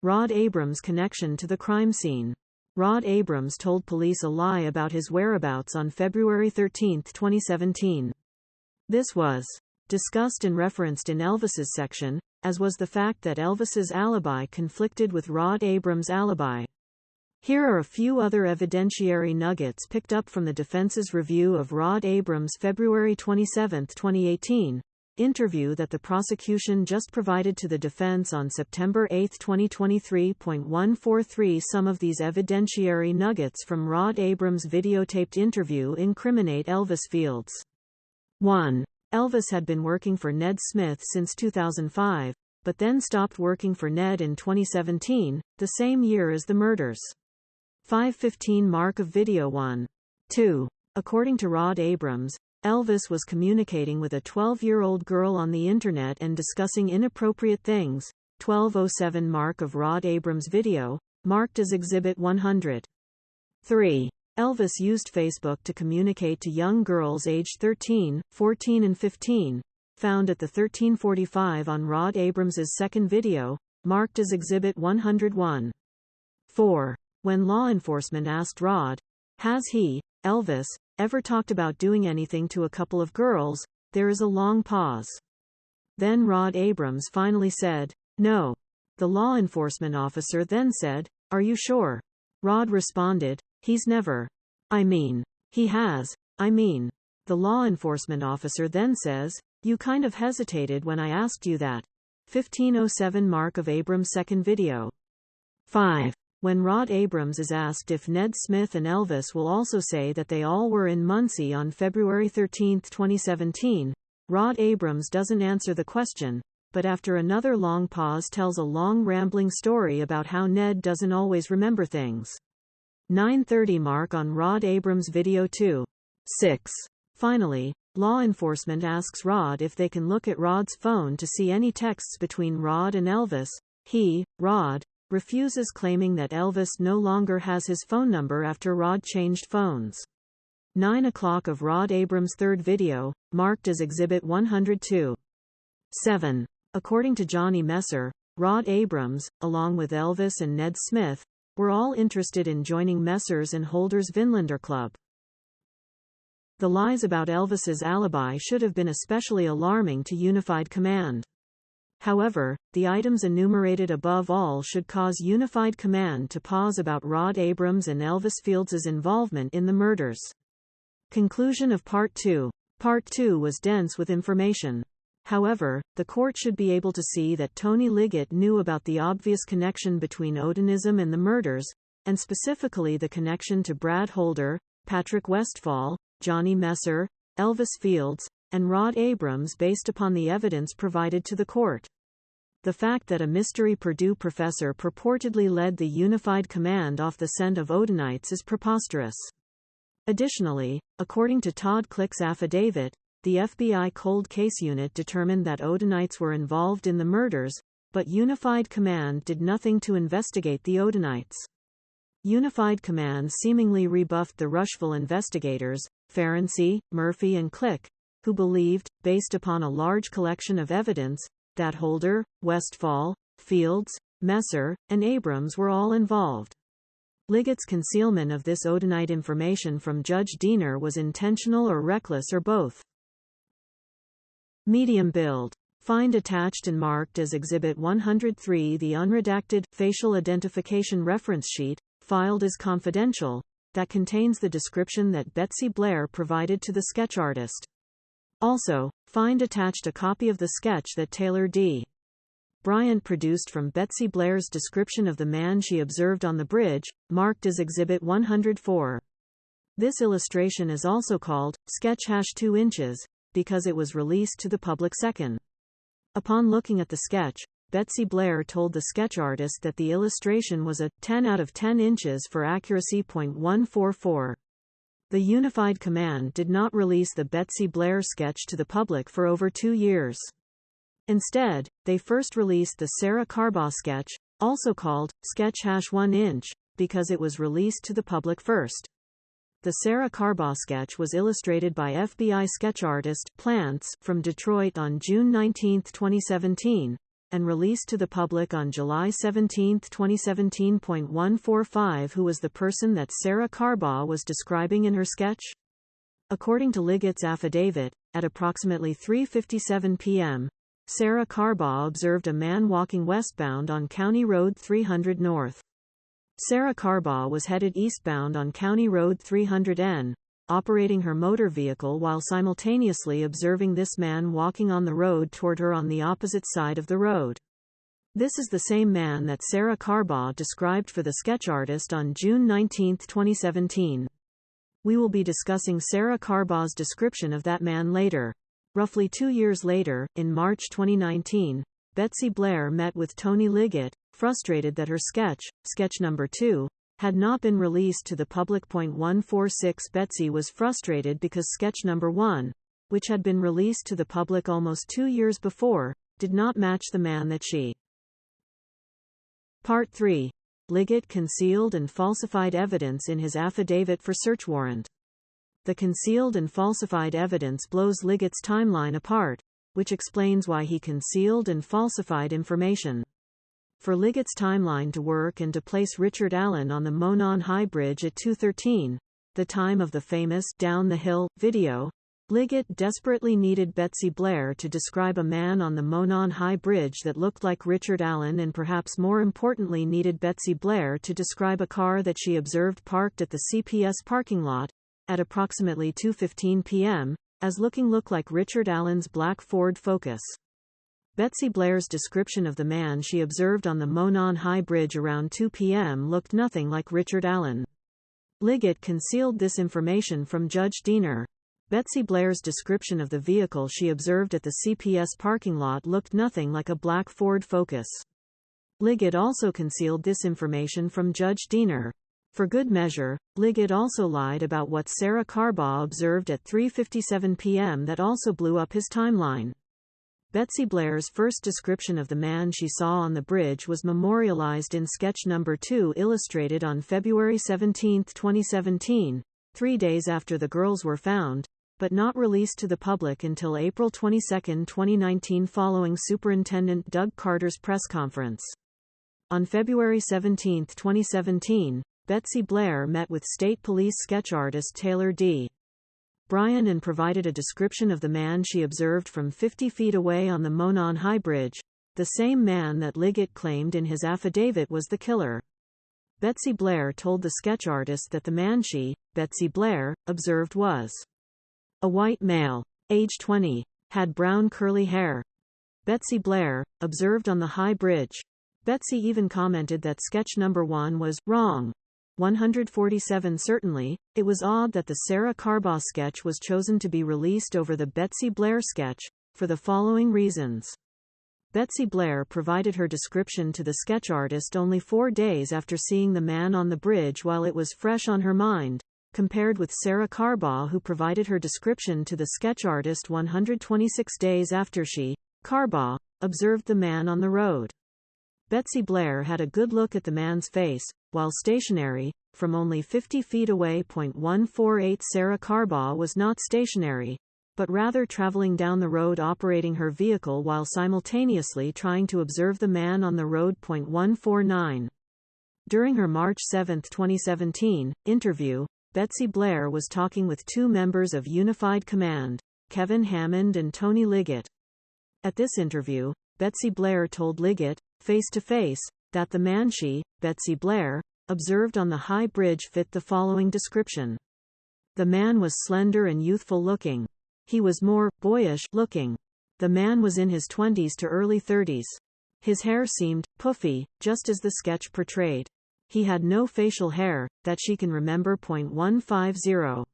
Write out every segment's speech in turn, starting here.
Rod Abrams' connection to the crime scene. Rod Abrams told police a lie about his whereabouts on February 13, 2017. This was discussed and referenced in Elvis's section, as was the fact that Elvis's alibi conflicted with Rod Abrams' alibi. Here are a few other evidentiary nuggets picked up from the defense's review of Rod Abrams' February 27, 2018, interview that the prosecution just provided to the defense on September 8, 2023.143. Some of these evidentiary nuggets from Rod Abrams' videotaped interview incriminate Elvis Fields. 1. Elvis had been working for Ned Smith since 2005, but then stopped working for Ned in 2017, the same year as the murders. 5:15 mark of video 1. 2. According to Rod Abrams, Elvis was communicating with a 12-year-old girl on the internet and discussing inappropriate things. 12:07 mark of Rod Abrams' video, marked as Exhibit 100. 3. Elvis used Facebook to communicate to young girls aged 13, 14 and 15, found at the 13:45 on Rod Abrams' second video, marked as Exhibit 101. 4. When law enforcement asked Rod, "Has he, Elvis, ever talked about doing anything to a couple of girls?" there is a long pause. Then Rod Abrams finally said, "No." The law enforcement officer then said, "Are you sure?" Rod responded, "He's never. I mean. He has. I mean." The law enforcement officer then says, "You kind of hesitated when I asked you that." 15:07 mark of Abrams' second video. 5. When Rod Abrams is asked if Ned Smith and Elvis will also say that they all were in Muncie on February 13, 2017, Rod Abrams doesn't answer the question, but after another long pause tells a long rambling story about how Ned doesn't always remember things. 9:30 mark on Rod Abrams' video 2. 6. Finally, law enforcement asks Rod if they can look at Rod's phone to see any texts between Rod and Elvis. Rod, refuses, claiming that Elvis no longer has his phone number after Rod changed phones. 9 o'clock of Rod Abrams' third video, marked as Exhibit 102. 7. According to Johnny Messer, Rod Abrams, along with Elvis and Ned Smith, were all interested in joining Messer's and Holder's Vinlander Club. The lies about Elvis's alibi should have been especially alarming to Unified Command. However, the items enumerated above all should cause Unified Command to pause about Rod Abrams and Elvis Fields' involvement in the murders. Conclusion of Part 2. Part 2 was dense with information. However, the court should be able to see that Tony Liot knew about the obvious connection between Odinism and the murders, and specifically the connection to Brad Holder, Patrick Westphal, Johnny Messer, Elvis Fields, and Rod Abrams based upon the evidence provided to the court. The fact that a mystery Purdue professor purportedly led the Unified Command off the scent of Odinites is preposterous. Additionally, according to Todd Click's affidavit, the FBI Cold Case Unit determined that Odinites were involved in the murders, but Unified Command did nothing to investigate the Odinites. Unified Command seemingly rebuffed the Rushville investigators, Ferenczi, Murphy and Click, who believed, based upon a large collection of evidence, that Holder, Westphal, Fields, Messer, and Abrams were all involved. Ligot's concealment of this Odinite information from Judge Diener was intentional or reckless or both. Medium build. Find attached and marked as Exhibit 103 the unredacted, facial identification reference sheet, filed as confidential, that contains the description that Betsy Blair provided to the sketch artist. Also, find attached a copy of the sketch that Taylor D. Bryant produced from Betsy Blair's description of the man she observed on the bridge, marked as Exhibit 104. This illustration is also called Sketch #2 inches, because it was released to the public second. Upon looking at the sketch, Betsy Blair told the sketch artist that the illustration was a 10 out of 10 inches for accuracy .144. The Unified Command did not release the Betsy Blair sketch to the public for over 2 years. Instead, they first released the Sarah Carbaugh sketch, also called Sketch #1 inch, because it was released to the public first. The Sarah Carbaugh sketch was illustrated by FBI sketch artist Plants from Detroit on June 19, 2017, and released to the public on July 17, 2017. 145 Who was the person that Sarah Carbaugh was describing in her sketch? According to Liot's affidavit, at approximately 3:57 p.m., Sarah Carbaugh observed a man walking westbound on County Road 300 North. Sarah Carbaugh was headed eastbound on County Road 300N, operating her motor vehicle while simultaneously observing this man walking on the road toward her on the opposite side of the road. This is the same man that Sarah Carbaugh described for the sketch artist on June 19, 2017. We will be discussing Sarah Carbaugh's description of that man later. Roughly 2 years later, in March 2019, Betsy Blair met with Tony Liot, frustrated that her sketch number 2, had not been released to the public. 146 Betsy was frustrated because sketch number 1, which had been released to the public almost 2 years before, did not match the man that she. Part 3. Liot concealed and falsified evidence in his affidavit for search warrant. The concealed and falsified evidence blows Liot's timeline apart, which explains why he concealed and falsified information. For Liot's timeline to work and to place Richard Allen on the Monon High Bridge at 2:13, the time of the famous Down the Hill video, Liot desperately needed Betsy Blair to describe a man on the Monon High Bridge that looked like Richard Allen, and perhaps more importantly needed Betsy Blair to describe a car that she observed parked at the CPS parking lot at approximately 2:15 p.m., as look like Richard Allen's black Ford Focus. Betsy Blair's description of the man she observed on the Monon High Bridge around 2 p.m. looked nothing like Richard Allen. Liot concealed this information from Judge Diener. Betsy Blair's description of the vehicle she observed at the CPS parking lot looked nothing like a black Ford Focus. Liot also concealed this information from Judge Diener. For good measure, Liot also lied about what Sarah Carbaugh observed at 3:57 p.m. that also blew up his timeline. Betsy Blair's first description of the man she saw on the bridge was memorialized in sketch number 2, illustrated on February 17, 2017, 3 days after the girls were found, but not released to the public until April 22, 2019, following Superintendent Doug Carter's press conference. On February 17, 2017, Betsy Blair met with State Police sketch artist Taylor D. Bryan and provided a description of the man she observed from 50 feet away on the Monon High Bridge, the same man that Liot claimed in his affidavit was the killer. Betsy Blair told the sketch artist that the man she, Betsy Blair, observed was a white male, age 20, had brown curly hair. Betsy Blair, observed on the High Bridge. Betsy even commented that sketch number 1 was wrong. 147 Certainly, it was odd that the Sarah Carbaugh sketch was chosen to be released over the Betsy Blair sketch, for the following reasons. Betsy Blair provided her description to the sketch artist only 4 days after seeing the man on the bridge while it was fresh on her mind, compared with Sarah Carbaugh, who provided her description to the sketch artist 126 days after she, Carbaugh, observed the man on the road. Betsy Blair had a good look at the man's face, while stationary, from only 50 feet away. 148 Sarah Carbaugh was not stationary, but rather traveling down the road operating her vehicle while simultaneously trying to observe the man on the road. 149. During her March 7, 2017, interview, Betsy Blair was talking with 2 members of Unified Command, Kevin Hammond and Tony Liot. At this interview, Betsy Blair told Liot, face-to-face, that the man she, Betsy Blair, observed on the High Bridge fit the following description. The man was slender and youthful-looking. He was more boyish-looking. The man was in his 20s to early 30s. His hair seemed puffy, just as the sketch portrayed. He had no facial hair, that she can remember. 150.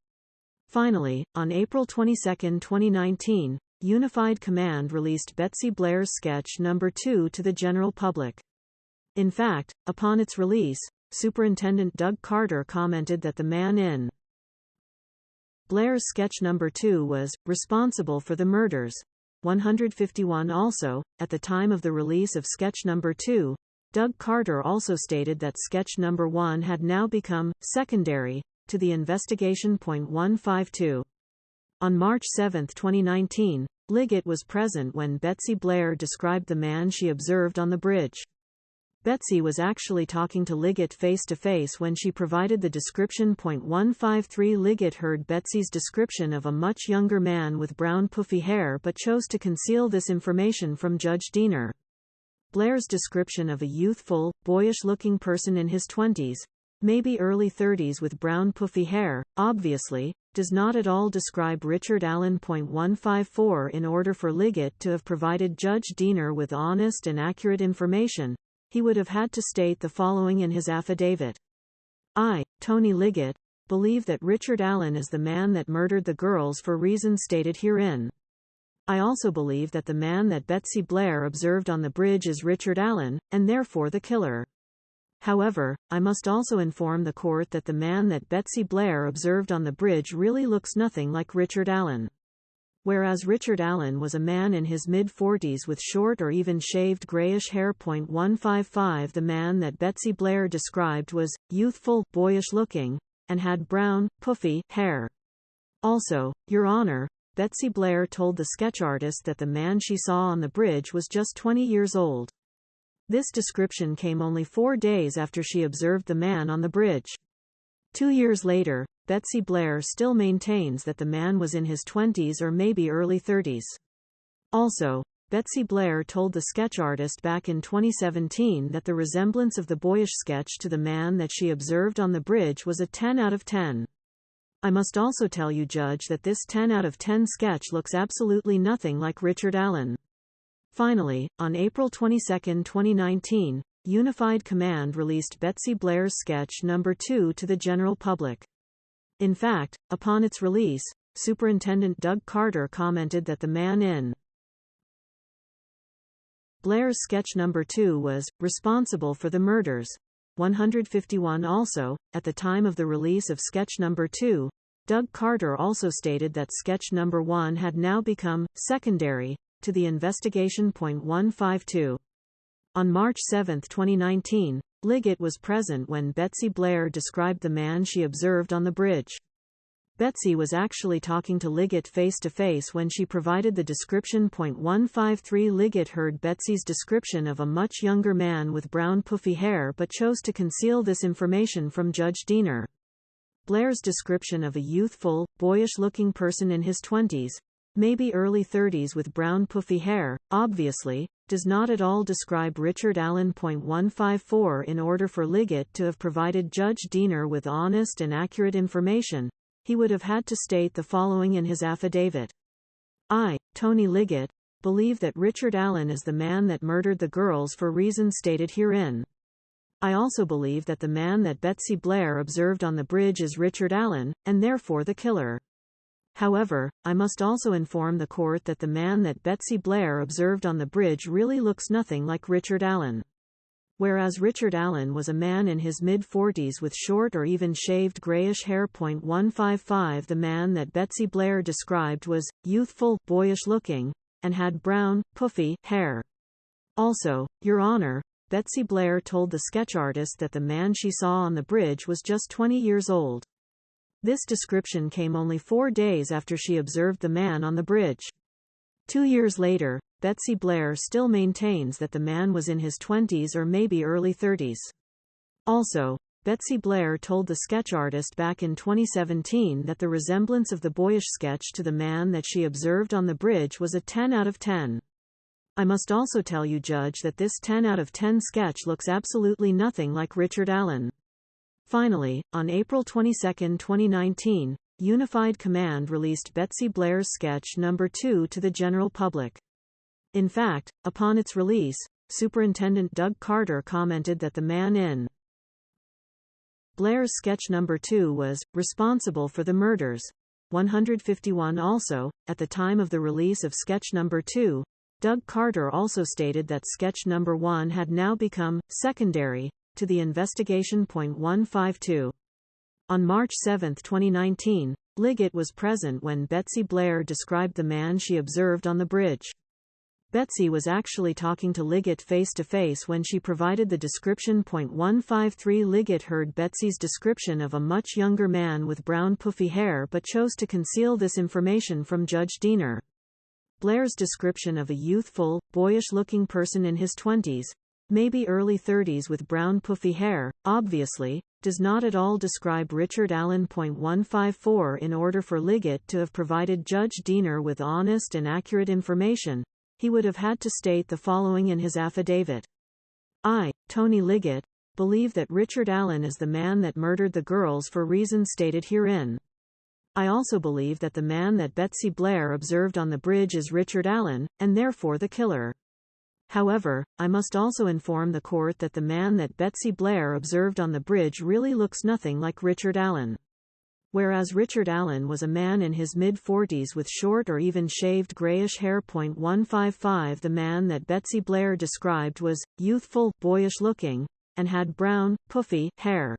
Finally, on April 22, 2019, Unified Command released Betsy Blair's sketch number 2 to the general public. In fact, upon its release, Superintendent Doug Carter commented that the man in Blair's sketch number 2 was responsible for the murders. 151 Also, at the time of the release of sketch number 2, Doug Carter also stated that sketch number 1 had now become secondary to the investigation. 152. On March 7, 2019, Liot was present when Betsy Blair described the man she observed on the bridge. Betsy was actually talking to Liot face-to-face when she provided the description. 153 Liot heard Betsy's description of a much younger man with brown puffy hair but chose to conceal this information from Judge Diener. Blair's description of a youthful, boyish-looking person in his 20s, maybe early 30s with brown puffy hair, obviously, does not at all describe Richard Allen. 154 In order for Liot to have provided Judge Diener with honest and accurate information, he would have had to state the following in his affidavit. I, Tony Liot, believe that Richard Allen is the man that murdered the girls for reasons stated herein. I also believe that the man that Betsy Blair observed on the bridge is Richard Allen, and therefore the killer. However, I must also inform the court that the man that Betsy Blair observed on the bridge really looks nothing like Richard Allen. Whereas Richard Allen was a man in his mid-40s with short or even shaved grayish hair. 155 The man that Betsy Blair described was youthful, boyish-looking, and had brown, puffy hair. Also, Your Honor, Betsy Blair told the sketch artist that the man she saw on the bridge was just 20 years old. This description came only 4 days after she observed the man on the bridge. 2 years later, Betsy Blair still maintains that the man was in his 20s or maybe early 30s. Also, Betsy Blair told the sketch artist back in 2017 that the resemblance of the boyish sketch to the man that she observed on the bridge was a 10 out of 10. I must also tell you, Judge, that this 10 out of 10 sketch looks absolutely nothing like Richard Allen. Finally, on April 22, 2019, Unified Command released Betsy Blair's sketch number 2 to the general public. In fact, upon its release, Superintendent Doug Carter commented that the man in Blair's sketch number 2 was responsible for the murders. 151 Also, at the time of the release of sketch number 2, Doug Carter also stated that sketch number 1 had now become secondary to the investigation. 152 On March 7, 2019, Liot was present when Betsy Blair described the man she observed on the bridge. Betsy was actually talking to Liot face-to-face when she provided the description. 153 Liot heard Betsy's description of a much younger man with brown puffy hair but chose to conceal this information from Judge Diener. Blair's description of a youthful, boyish-looking person in his 20s, maybe early 30s with brown puffy hair, obviously, does not at all describe Richard Allen. 154 In order for Liot to have provided Judge Diener with honest and accurate information, he would have had to state the following in his affidavit. I, Tony Liot, believe that Richard Allen is the man that murdered the girls for reasons stated herein. I also believe that the man that Betsy Blair observed on the bridge is Richard Allen, and therefore the killer. However, I must also inform the court that the man that Betsy Blair observed on the bridge really looks nothing like Richard Allen. Whereas Richard Allen was a man in his mid-40s with short or even shaved grayish hair. 155 The man that Betsy Blair described was youthful, boyish-looking, and had brown, puffy hair. Also, Your Honor, Betsy Blair told the sketch artist that the man she saw on the bridge was just 20 years old. This description came only 4 days after she observed the man on the bridge. 2 years later, Betsy Blair still maintains that the man was in his 20s or maybe early 30s. Also, Betsy Blair told the sketch artist back in 2017 that the resemblance of the boyish sketch to the man that she observed on the bridge was a 10 out of 10. I must also tell you, Judge, that this 10 out of 10 sketch looks absolutely nothing like Richard Allen. Finally, on April 22, 2019, Unified Command released Betsy Blair's sketch number 2 to the general public. In fact, upon its release, Superintendent Doug Carter commented that the man in Blair's sketch number 2 was responsible for the murders. 151 Also, at the time of the release of sketch number 2, Doug Carter also stated that sketch number 1 had now become secondary to the investigation. 152 On March 7, 2019, Liot was present when Betsy Blair described the man she observed on the bridge. Betsy was actually talking to Liot face-to-face when she provided the description. 153 Liot heard Betsy's description of a much younger man with brown puffy hair but chose to conceal this information from Judge Diener. Blair's description of a youthful, boyish-looking person in his 20s, maybe early 30s with brown puffy hair, obviously, does not at all describe Richard Allen. 154 In order for Liot to have provided Judge Diener with honest and accurate information, he would have had to state the following in his affidavit. I, Tony Liot, believe that Richard Allen is the man that murdered the girls for reasons stated herein. I also believe that the man that Betsy Blair observed on the bridge is Richard Allen, and therefore the killer. However, I must also inform the court that the man that Betsy Blair observed on the bridge really looks nothing like Richard Allen. Whereas Richard Allen was a man in his mid-40s with short or even shaved grayish hair. 155 The man that Betsy Blair described was youthful, boyish-looking, and had brown, puffy hair.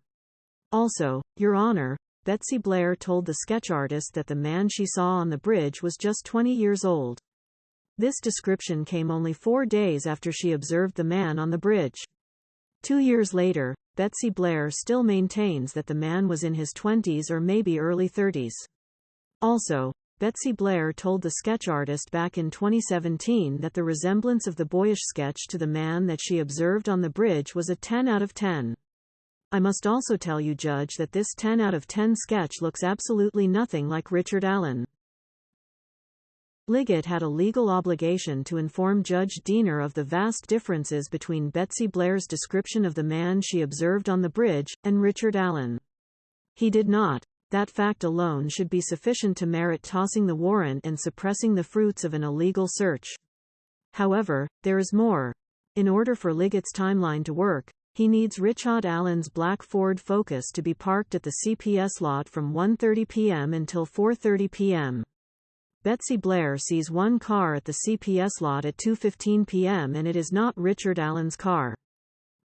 Also, Your Honor, Betsy Blair told the sketch artist that the man she saw on the bridge was just 20 years old. This description came only 4 days after she observed the man on the bridge. 2 years later, Betsy Blair still maintains that the man was in his 20s or maybe early 30s. Also, Betsy Blair told the sketch artist back in 2017 that the resemblance of the boyish sketch to the man that she observed on the bridge was a 10 out of 10. I must also tell you, Judge, that this 10 out of 10 sketch looks absolutely nothing like Richard Allen. Liot had a legal obligation to inform Judge Diener of the vast differences between Betsy Blair's description of the man she observed on the bridge, and Richard Allen. He did not. That fact alone should be sufficient to merit tossing the warrant and suppressing the fruits of an illegal search. However, there is more. In order for Liot's timeline to work, he needs Richard Allen's black Ford Focus to be parked at the CPS lot from 1:30 p.m. until 4:30 p.m. Betsy Blair sees one car at the CPS lot at 2:15 p.m. and it is not Richard Allen's car.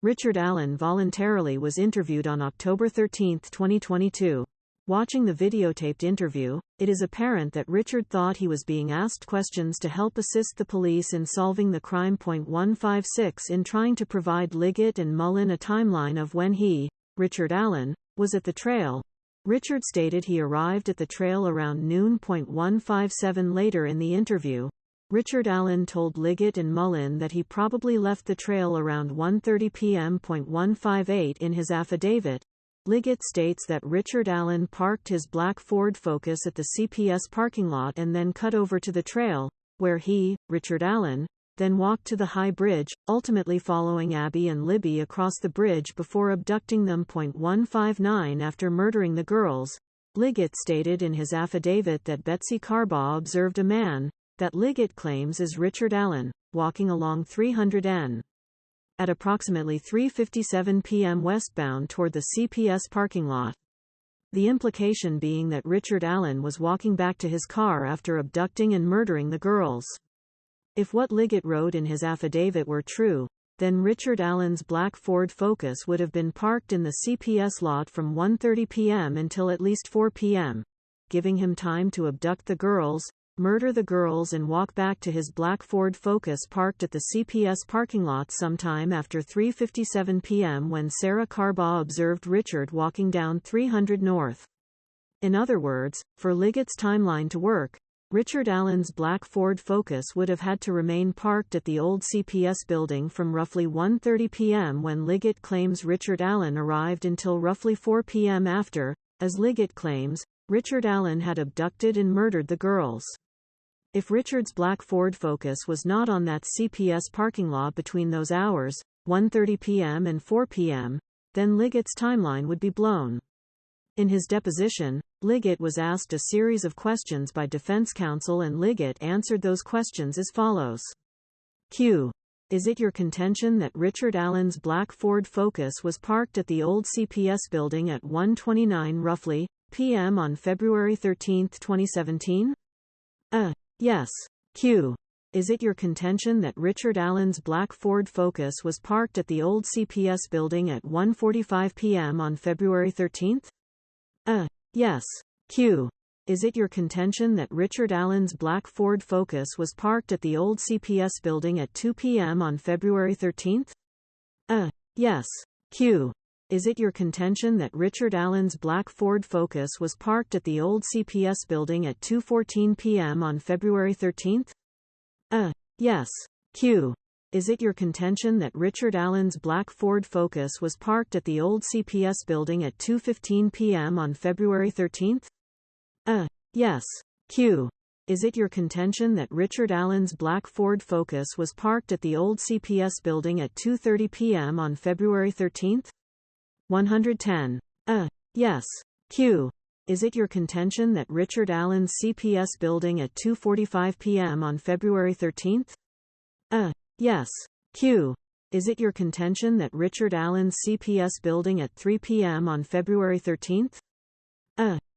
Richard Allen voluntarily was interviewed on October 13, 2022. Watching the videotaped interview, it is apparent that Richard thought he was being asked questions to help assist the police in solving the crime. 156 In trying to provide Liot and Mullen a timeline of when he, Richard Allen, was at the trail, Richard stated he arrived at the trail around noon. 157 Later in the interview, Richard Allen told Liot and Mullen that he probably left the trail around 1:30 p.m. 158 In his affidavit, Liot states that Richard Allen parked his black Ford Focus at the CPS parking lot and then cut over to the trail, where he, Richard Allen, then walked to the high bridge, ultimately following Abby and Libby across the bridge before abducting them. 159 After murdering the girls, Liot stated in his affidavit that Betsy Carbaugh observed a man, that Liot claims is Richard Allen, walking along 300 N. at approximately 3:57 p.m. westbound toward the CPS parking lot. The implication being that Richard Allen was walking back to his car after abducting and murdering the girls. If what Liot wrote in his affidavit were true, then Richard Allen's black Ford Focus would have been parked in the CPS lot from 1:30 p.m. until at least 4 p.m., giving him time to abduct the girls, murder the girls and walk back to his black Ford Focus parked at the CPS parking lot sometime after 3:57 p.m. when Sarah Carbaugh observed Richard walking down 300 North. In other words, for Liot's timeline to work, Richard Allen's black Ford Focus would have had to remain parked at the old CPS building from roughly 1:30 p.m. when Liot claims Richard Allen arrived until roughly 4 p.m. after, as Liot claims, Richard Allen had abducted and murdered the girls. If Richard's black Ford Focus was not on that CPS parking lot between those hours, 1:30 p.m. and 4 p.m., then Liot's timeline would be blown. In his deposition, Liot was asked a series of questions by defense counsel and Liot answered those questions as follows. Q. Is it your contention that Richard Allen's black Ford Focus was parked at the old CPS building at 1:29 roughly p.m. on February 13, 2017? Yes. Q. Is it your contention that Richard Allen's black Ford Focus was parked at the old CPS building at 1:45 p.m. on February 13? Yes. Q. Is it your contention that Richard Allen's black Ford Focus was parked at the old CPS building at 2 p.m. on February 13? Yes. Q. Is it your contention that Richard Allen's black Ford Focus was parked at the old CPS building at 2:14 p.m. on February 13? Yes. Q. Is it your contention that Richard Allen's black Ford Focus was parked at the old CPS building at 2:15 p.m. on February 13? Yes. Q. Is it your contention that Richard Allen's black Ford Focus was parked at the old CPS building at 2:30 p.m. on February 13? 110. Yes. Q. Is it your contention that Richard Allen's CPS building at 2:45 p.m. on February 13? Yes. Q. Is it your contention that Richard Allen's CPS building at 3 p.m. on February 13?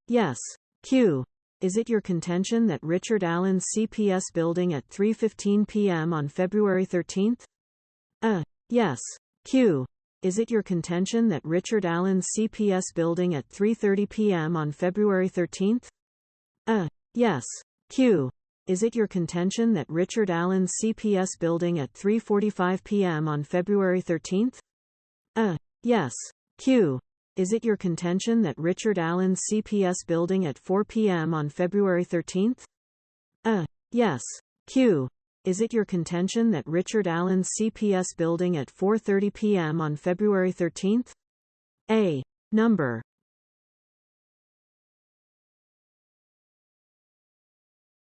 Yes. Q. Is it your contention that Richard Allen's CPS building at 3:15 p.m. on February 13? Yes. Q. Is it your contention that Richard Allen's CPS building at 3:30 p.m. on February 13? Yes. Q. Is it your contention that Richard Allen's CPS building at 3:45 p.m. on February 13? Yes. Q. Is it your contention that Richard Allen's CPS building at 4 p.m. on February 13? Yes. Q. Is it your contention that Richard Allen's CPS building at 4:30 p.m. on February 13? A. Number.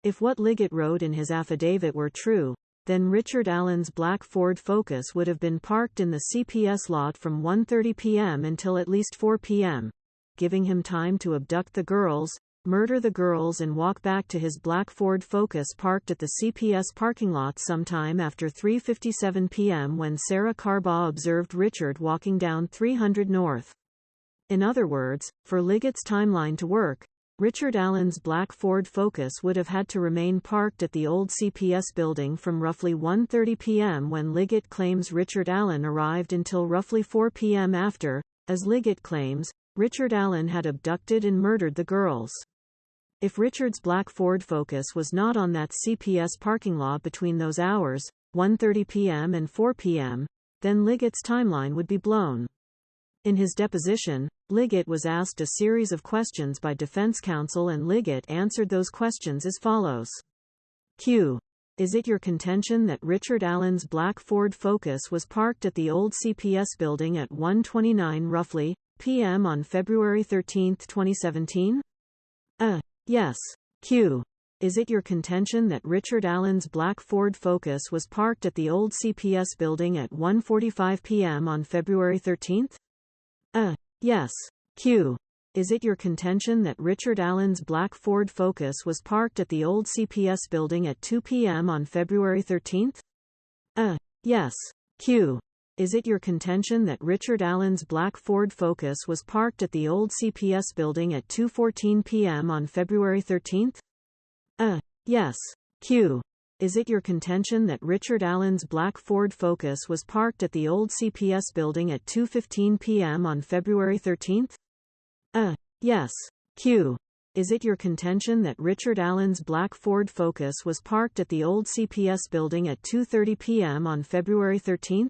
If what Liot wrote in his affidavit were true, then Richard Allen's black Ford Focus would have been parked in the CPS lot from 1:30 p.m. until at least 4 p.m., giving him time to abduct the girls, murder the girls and walk back to his black Ford Focus parked at the CPS parking lot sometime after 3:57 p.m. when Sarah Carbaugh observed Richard walking down 300 North. In other words, for Liot's timeline to work, Richard Allen's black Ford Focus would have had to remain parked at the old CPS building from roughly 1:30 p.m. when Liot claims Richard Allen arrived until roughly 4 p.m. after, as Liot claims, Richard Allen had abducted and murdered the girls. If Richard's black Ford Focus was not on that CPS parking lot between those hours, 1:30 p.m. and 4 p.m., then Liot's timeline would be blown. In his deposition, Liot was asked a series of questions by defense counsel and Liot answered those questions as follows. Q. Is it your contention that Richard Allen's black Ford Focus was parked at the old CPS building at 1:29 roughly p.m. on February 13, 2017? Yes. Q. Is it your contention that Richard Allen's black Ford Focus was parked at the old CPS building at 1:45 p.m. on February 13? Yes. Q. Is it your contention that Richard Allen's black Ford Focus was parked at the old CPS building at 2 p.m. on February 13? Yes. Q. Is it your contention that Richard Allen's black Ford Focus was parked at the old CPS building at 2:14 p.m. on February 13? Yes. Q. Is it your contention that Richard Allen's black Ford Focus was parked at the old CPS building at 2:15 p.m. on February 13? Yes. Q. Is it your contention that Richard Allen's black Ford Focus was parked at the old CPS building at 2:30 p.m. on February 13?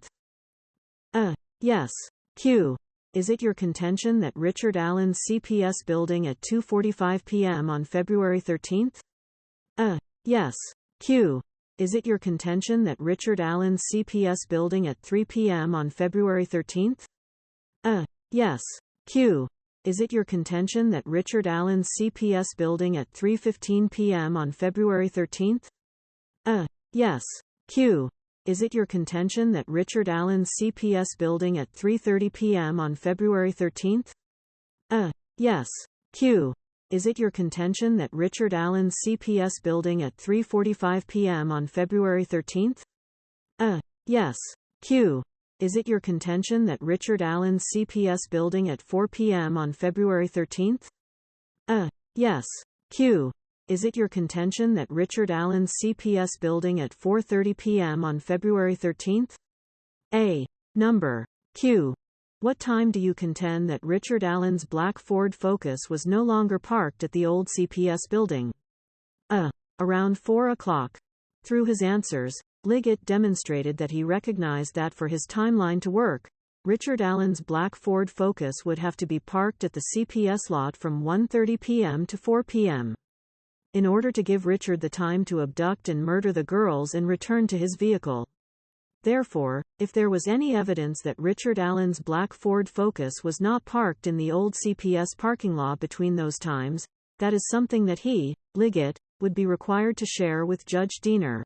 Yes. Q. Is it your contention that Richard Allen's CPS building at 2:45 p.m. on February 13? Yes. Q. Is it your contention that Richard Allen's CPS building at 3 p.m. on February 13? Yes. Q. Is it your contention that Richard Allen's CPS building at 3:15 p.m. on February 13? Yes. Q. Is it your contention that Richard Allen's CPS building at 3:30 p.m. on February 13? Yes. Q. Is it your contention that Richard Allen's CPS building at 3:45 p.m. on February 13? Yes. Q. Is it your contention that Richard Allen's CPS building at 4 p.m. on February 13? Yes. Q. Is it your contention that Richard Allen's CPS building at 4:30 p.m. on February 13? A. Number. Q. What time do you contend that Richard Allen's black Ford Focus was no longer parked at the old CPS building? Around 4 o'clock. Through his answers, Liot demonstrated that he recognized that for his timeline to work, Richard Allen's black Ford Focus would have to be parked at the CPS lot from 1:30 p.m. to 4 p.m. in order to give Richard the time to abduct and murder the girls and return to his vehicle. Therefore, if there was any evidence that Richard Allen's black Ford Focus was not parked in the old CPS parking lot between those times, that is something that he, Liot, would be required to share with Judge Diener.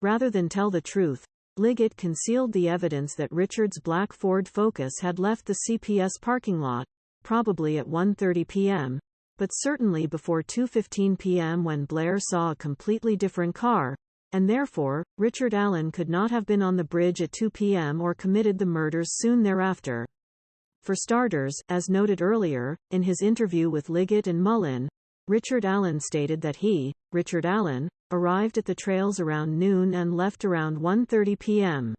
Rather than tell the truth, Liot concealed the evidence that Richard's black Ford Focus had left the CPS parking lot, probably at 1:30 p.m., but certainly before 2:15 p.m. when Blair saw a completely different car, and therefore, Richard Allen could not have been on the bridge at 2 p.m. or committed the murders soon thereafter. For starters, as noted earlier, in his interview with Liot and Mullen, Richard Allen stated that he, Richard Allen, arrived at the trails around noon and left around 1:30 p.m.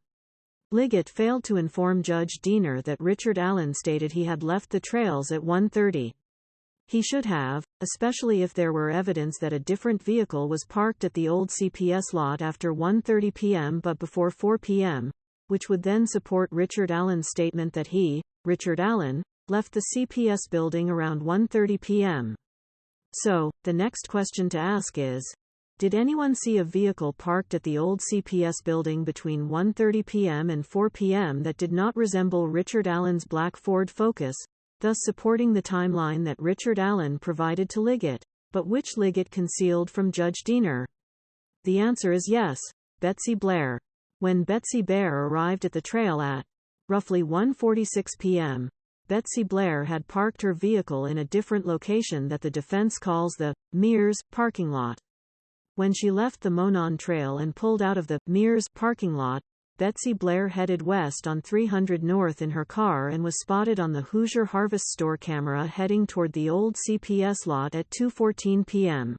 Liot failed to inform Judge Diener that Richard Allen stated he had left the trails at 1:30. He should have, especially if there were evidence that a different vehicle was parked at the old CPS lot after 1:30 p.m. but before 4 p.m., which would then support Richard Allen's statement that he, Richard Allen, left the CPS building around 1:30 p.m. So, the next question to ask is, did anyone see a vehicle parked at the old CPS building between 1:30 p.m. and 4 p.m. that did not resemble Richard Allen's black Ford Focus, thus supporting the timeline that Richard Allen provided to Liot, but which Liot concealed from Judge Diener? The answer is yes, Betsy Blair. When Betsy Blair arrived at the trail at roughly 1:46 p.m., Betsy Blair had parked her vehicle in a different location that the defense calls the Mears parking lot. When she left the Monon Trail and pulled out of the Mears parking lot, Betsy Blair headed west on 300 North in her car and was spotted on the Hoosier Harvest Store camera heading toward the old CPS lot at 2:14 p.m.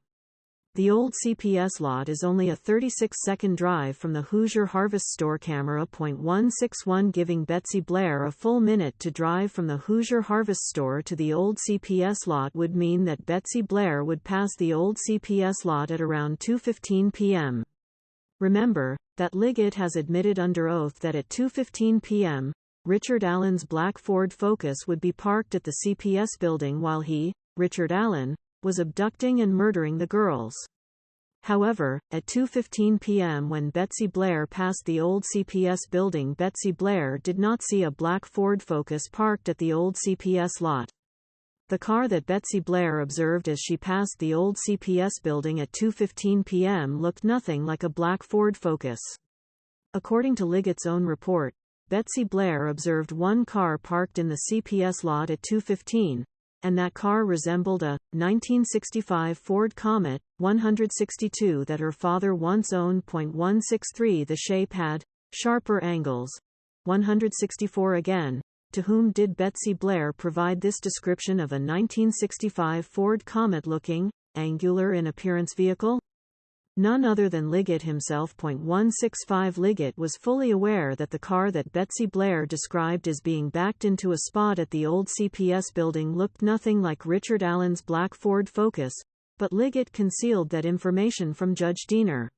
The old CPS lot is only a 36-second drive from the Hoosier Harvest Store camera. 161 giving Betsy Blair a full minute to drive from the Hoosier Harvest Store to the old CPS lot would mean that Betsy Blair would pass the old CPS lot at around 2:15 p.m. Remember, that Liot has admitted under oath that at 2:15 p.m., Richard Allen's black Ford Focus would be parked at the CPS building while he, Richard Allen, was abducting and murdering the girls. However, at 2:15 p.m. when Betsy Blair passed the old CPS building, Betsy Blair did not see a black Ford Focus parked at the old CPS lot. The car that Betsy Blair observed as she passed the old CPS building at 2:15 p.m. looked nothing like a black Ford Focus. According to Liot's own report, Betsy Blair observed one car parked in the CPS lot at 2:15, and that car resembled a 1965 Ford Comet 162 that her father once owned. 163 The shape had sharper angles. 164 Again, to whom did Betsy Blair provide this description of a 1965 Ford Comet looking, angular in appearance vehicle? None other than Liot himself. 165 Liot was fully aware that the car that Betsy Blair described as being backed into a spot at the old CPS building looked nothing like Richard Allen's black Ford Focus, but Liot concealed that information from Judge Diener.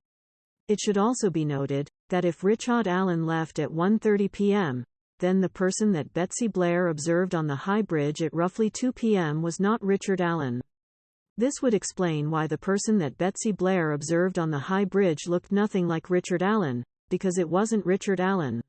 It should also be noted, that if Richard Allen left at 1:30 p.m., then the person that Betsy Blair observed on the high bridge at roughly 2 p.m. was not Richard Allen. This would explain why the person that Betsy Blair observed on the high bridge looked nothing like Richard Allen, because it wasn't Richard Allen.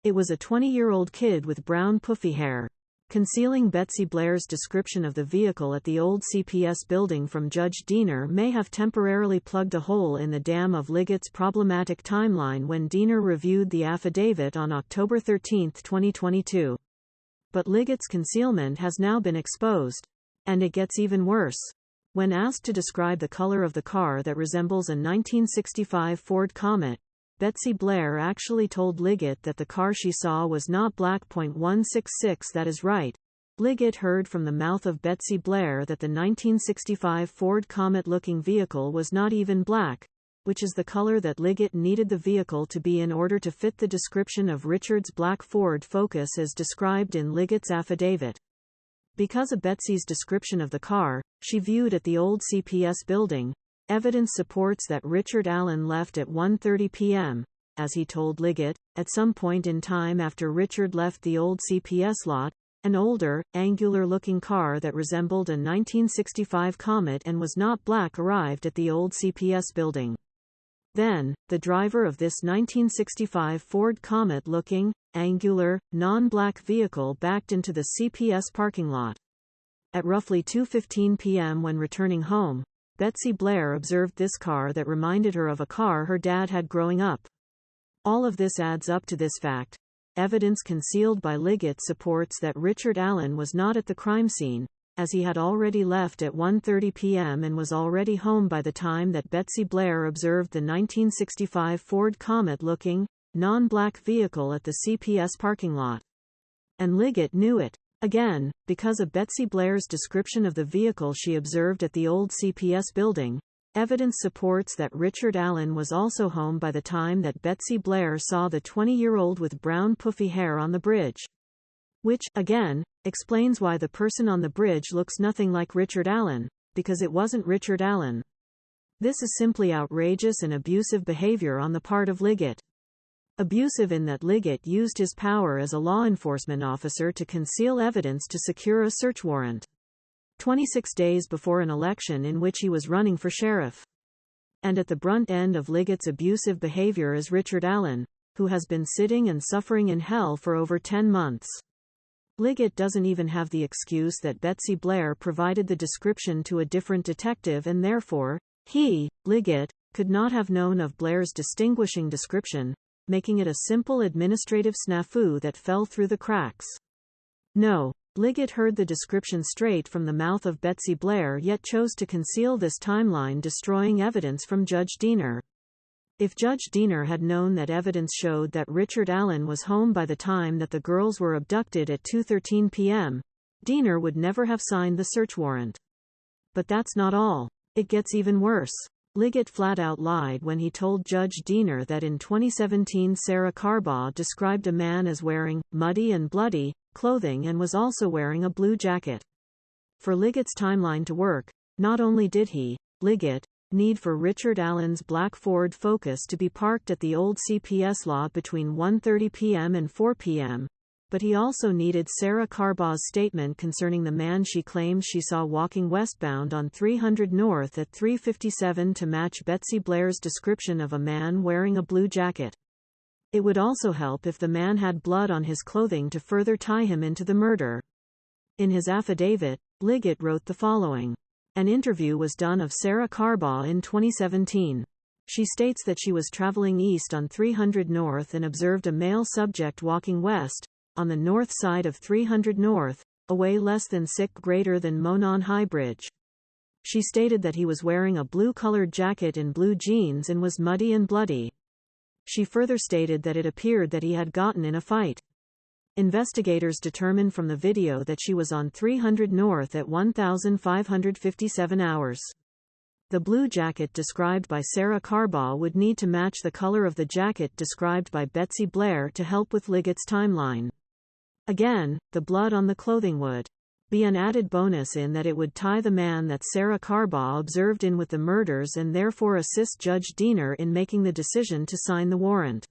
It was a 20-year-old kid with brown puffy hair. Concealing Betsy Blair's description of the vehicle at the old CPS building from Judge Diener may have temporarily plugged a hole in the dam of Liot's problematic timeline when Diener reviewed the affidavit on October 13, 2022. But Liot's concealment has now been exposed. And it gets even worse. When asked to describe the color of the car that resembles a 1965 Ford Comet, Betsy Blair actually told Liot that the car she saw was not black. 166 That is right. Liot heard from the mouth of Betsy Blair that the 1965 Ford Comet-looking vehicle was not even black, which is the color that Liot needed the vehicle to be in order to fit the description of Richard's black Ford Focus as described in Liot's affidavit. Because of Betsy's description of the car she viewed at the old CPS building, evidence supports that Richard Allen left at 1:30 p.m., as he told Liot, at some point in time after Richard left the old CPS lot. An older, angular-looking car that resembled a 1965 Comet and was not black arrived at the old CPS building. Then, the driver of this 1965 Ford Comet-looking, angular, non-black vehicle backed into the CPS parking lot. At roughly 2:15 p.m. when returning home, Betsy Blair observed this car that reminded her of a car her dad had growing up. All of this adds up to this fact. Evidence concealed by Liot supports that Richard Allen was not at the crime scene, as he had already left at 1:30 p.m. and was already home by the time that Betsy Blair observed the 1965 Ford Comet-looking, non-black vehicle at the CPS parking lot. And Liot knew it. Again, because of Betsy Blair's description of the vehicle she observed at the old CPS building, evidence supports that Richard Allen was also home by the time that Betsy Blair saw the 20-year-old with brown puffy hair on the bridge. Which, again, explains why the person on the bridge looks nothing like Richard Allen, because it wasn't Richard Allen. This is simply outrageous and abusive behavior on the part of Liot. Abusive in that Liot used his power as a law enforcement officer to conceal evidence to secure a search warrant. 26 days before an election in which he was running for sheriff. And at the brunt end of Liot's abusive behavior is Richard Allen, who has been sitting and suffering in hell for over 10 months. Liot doesn't even have the excuse that Betsy Blair provided the description to a different detective and therefore, he, Liot, could not have known of Blair's distinguishing description, making it a simple administrative snafu that fell through the cracks. No. Liot heard the description straight from the mouth of Betsy Blair yet chose to conceal this timeline, destroying evidence from Judge Diener. If Judge Diener had known that evidence showed that Richard Allen was home by the time that the girls were abducted at 2:13 p.m., Diener would never have signed the search warrant. But that's not all. It gets even worse. Liot flat out lied when he told Judge Diener that in 2017 Sarah Carbaugh described a man as wearing muddy and bloody clothing and was also wearing a blue jacket. For Liot's timeline to work, not only did he, Liot, need for Richard Allen's black Ford Focus to be parked at the old CPS lot between 1:30 p.m. and 4 p.m., but he also needed Sarah Carbaugh's statement concerning the man she claimed she saw walking westbound on 300 North at 3:57 to match Betsy Blair's description of a man wearing a blue jacket. It would also help if the man had blood on his clothing to further tie him into the murder. In his affidavit, Liot wrote the following. An interview was done of Sarah Carbaugh in 2017. She states that she was traveling east on 300 North and observed a male subject walking west, on the north side of 300 North, away less than 6 greater than Monon High Bridge. She stated that he was wearing a blue-colored jacket and blue jeans and was muddy and bloody. She further stated that it appeared that he had gotten in a fight. Investigators determined from the video that she was on 300 North at 1,557 hours. The blue jacket described by Sarah Carbaugh would need to match the color of the jacket described by Betsy Blair to help with Liot's timeline. Again, the blood on the clothing would be an added bonus in that it would tie the man that Sarah Carbaugh observed in with the murders and therefore assist Judge Diener in making the decision to sign the warrant.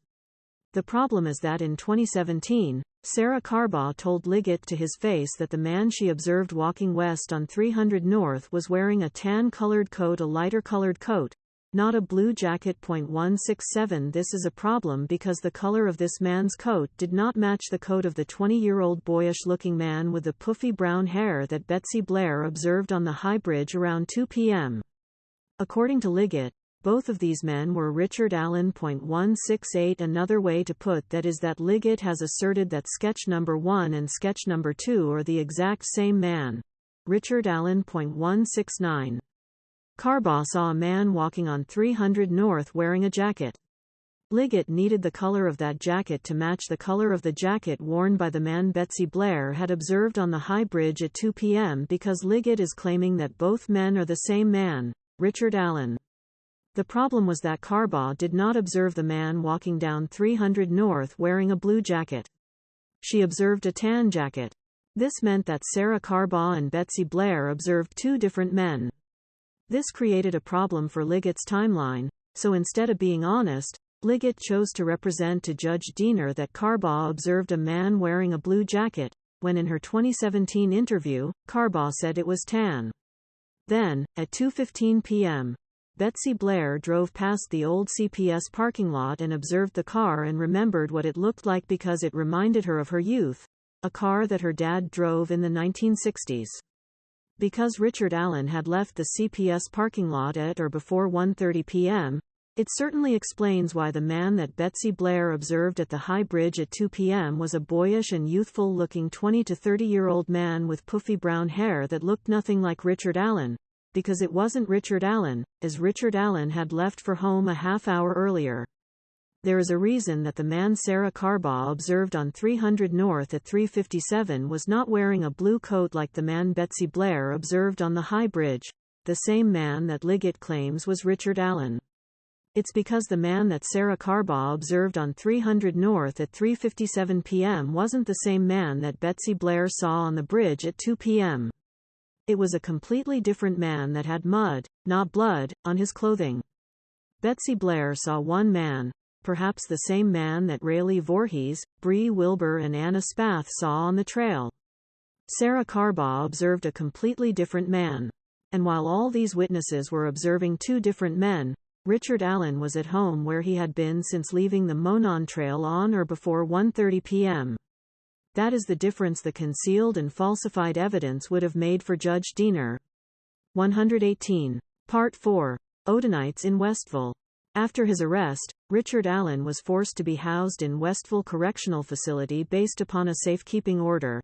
The problem is that in 2017, Sarah Carbaugh told Liot to his face that the man she observed walking west on 300 North was wearing a tan-colored coat, a lighter-colored coat, not a blue jacket. 167 This is a problem because the color of this man's coat did not match the coat of the 20-year-old boyish-looking man with the puffy brown hair that Betsy Blair observed on the High Bridge around 2 p.m. According to Liot, both of these men were Richard Allen. 168 Another way to put that is that Liot has asserted that sketch number 1 and sketch number 2 are the exact same man. Richard Allen. 169 Carbaugh saw a man walking on 300 North wearing a jacket. Liot needed the color of that jacket to match the color of the jacket worn by the man Betsy Blair had observed on the High Bridge at 2 p.m. because Liot is claiming that both men are the same man, Richard Allen. The problem was that Carbaugh did not observe the man walking down 300 North wearing a blue jacket. She observed a tan jacket. This meant that Sarah Carbaugh and Betsy Blair observed two different men. This created a problem for Ligot's timeline, so instead of being honest, Liot chose to represent to Judge Diener that Carbaugh observed a man wearing a blue jacket, when in her 2017 interview, Carbaugh said it was tan. Then, at 2:15 p.m., Betsy Blair drove past the old CPS parking lot and observed the car and remembered what it looked like because it reminded her of her youth, a car that her dad drove in the 1960s. Because Richard Allen had left the CPS parking lot at or before 1:30 p.m., it certainly explains why the man that Betsy Blair observed at the High Bridge at 2 p.m. was a boyish and youthful-looking 20 to 30-year-old man with puffy brown hair that looked nothing like Richard Allen, because it wasn't Richard Allen, as Richard Allen had left for home a half hour earlier. There is a reason that the man Sarah Carbaugh observed on 300 North at 3:57 was not wearing a blue coat like the man Betsy Blair observed on the High Bridge, the same man that Liot claims was Richard Allen. It's because the man that Sarah Carbaugh observed on 300 North at 3:57 p.m. wasn't the same man that Betsy Blair saw on the bridge at 2 p.m. It was a completely different man that had mud, not blood, on his clothing. Betsy Blair saw one man, perhaps the same man that Rayleigh Voorhees, Bree Wilbur and Anna Spath saw on the trail. Sarah Carbaugh observed a completely different man. And while all these witnesses were observing two different men, Richard Allen was at home where he had been since leaving the Monon Trail on or before 1:30 p.m. That is the difference the concealed and falsified evidence would have made for Judge Diener. 118. Part 4. Odinites in Westville. After his arrest, Richard Allen was forced to be housed in Westville Correctional Facility based upon a safekeeping order.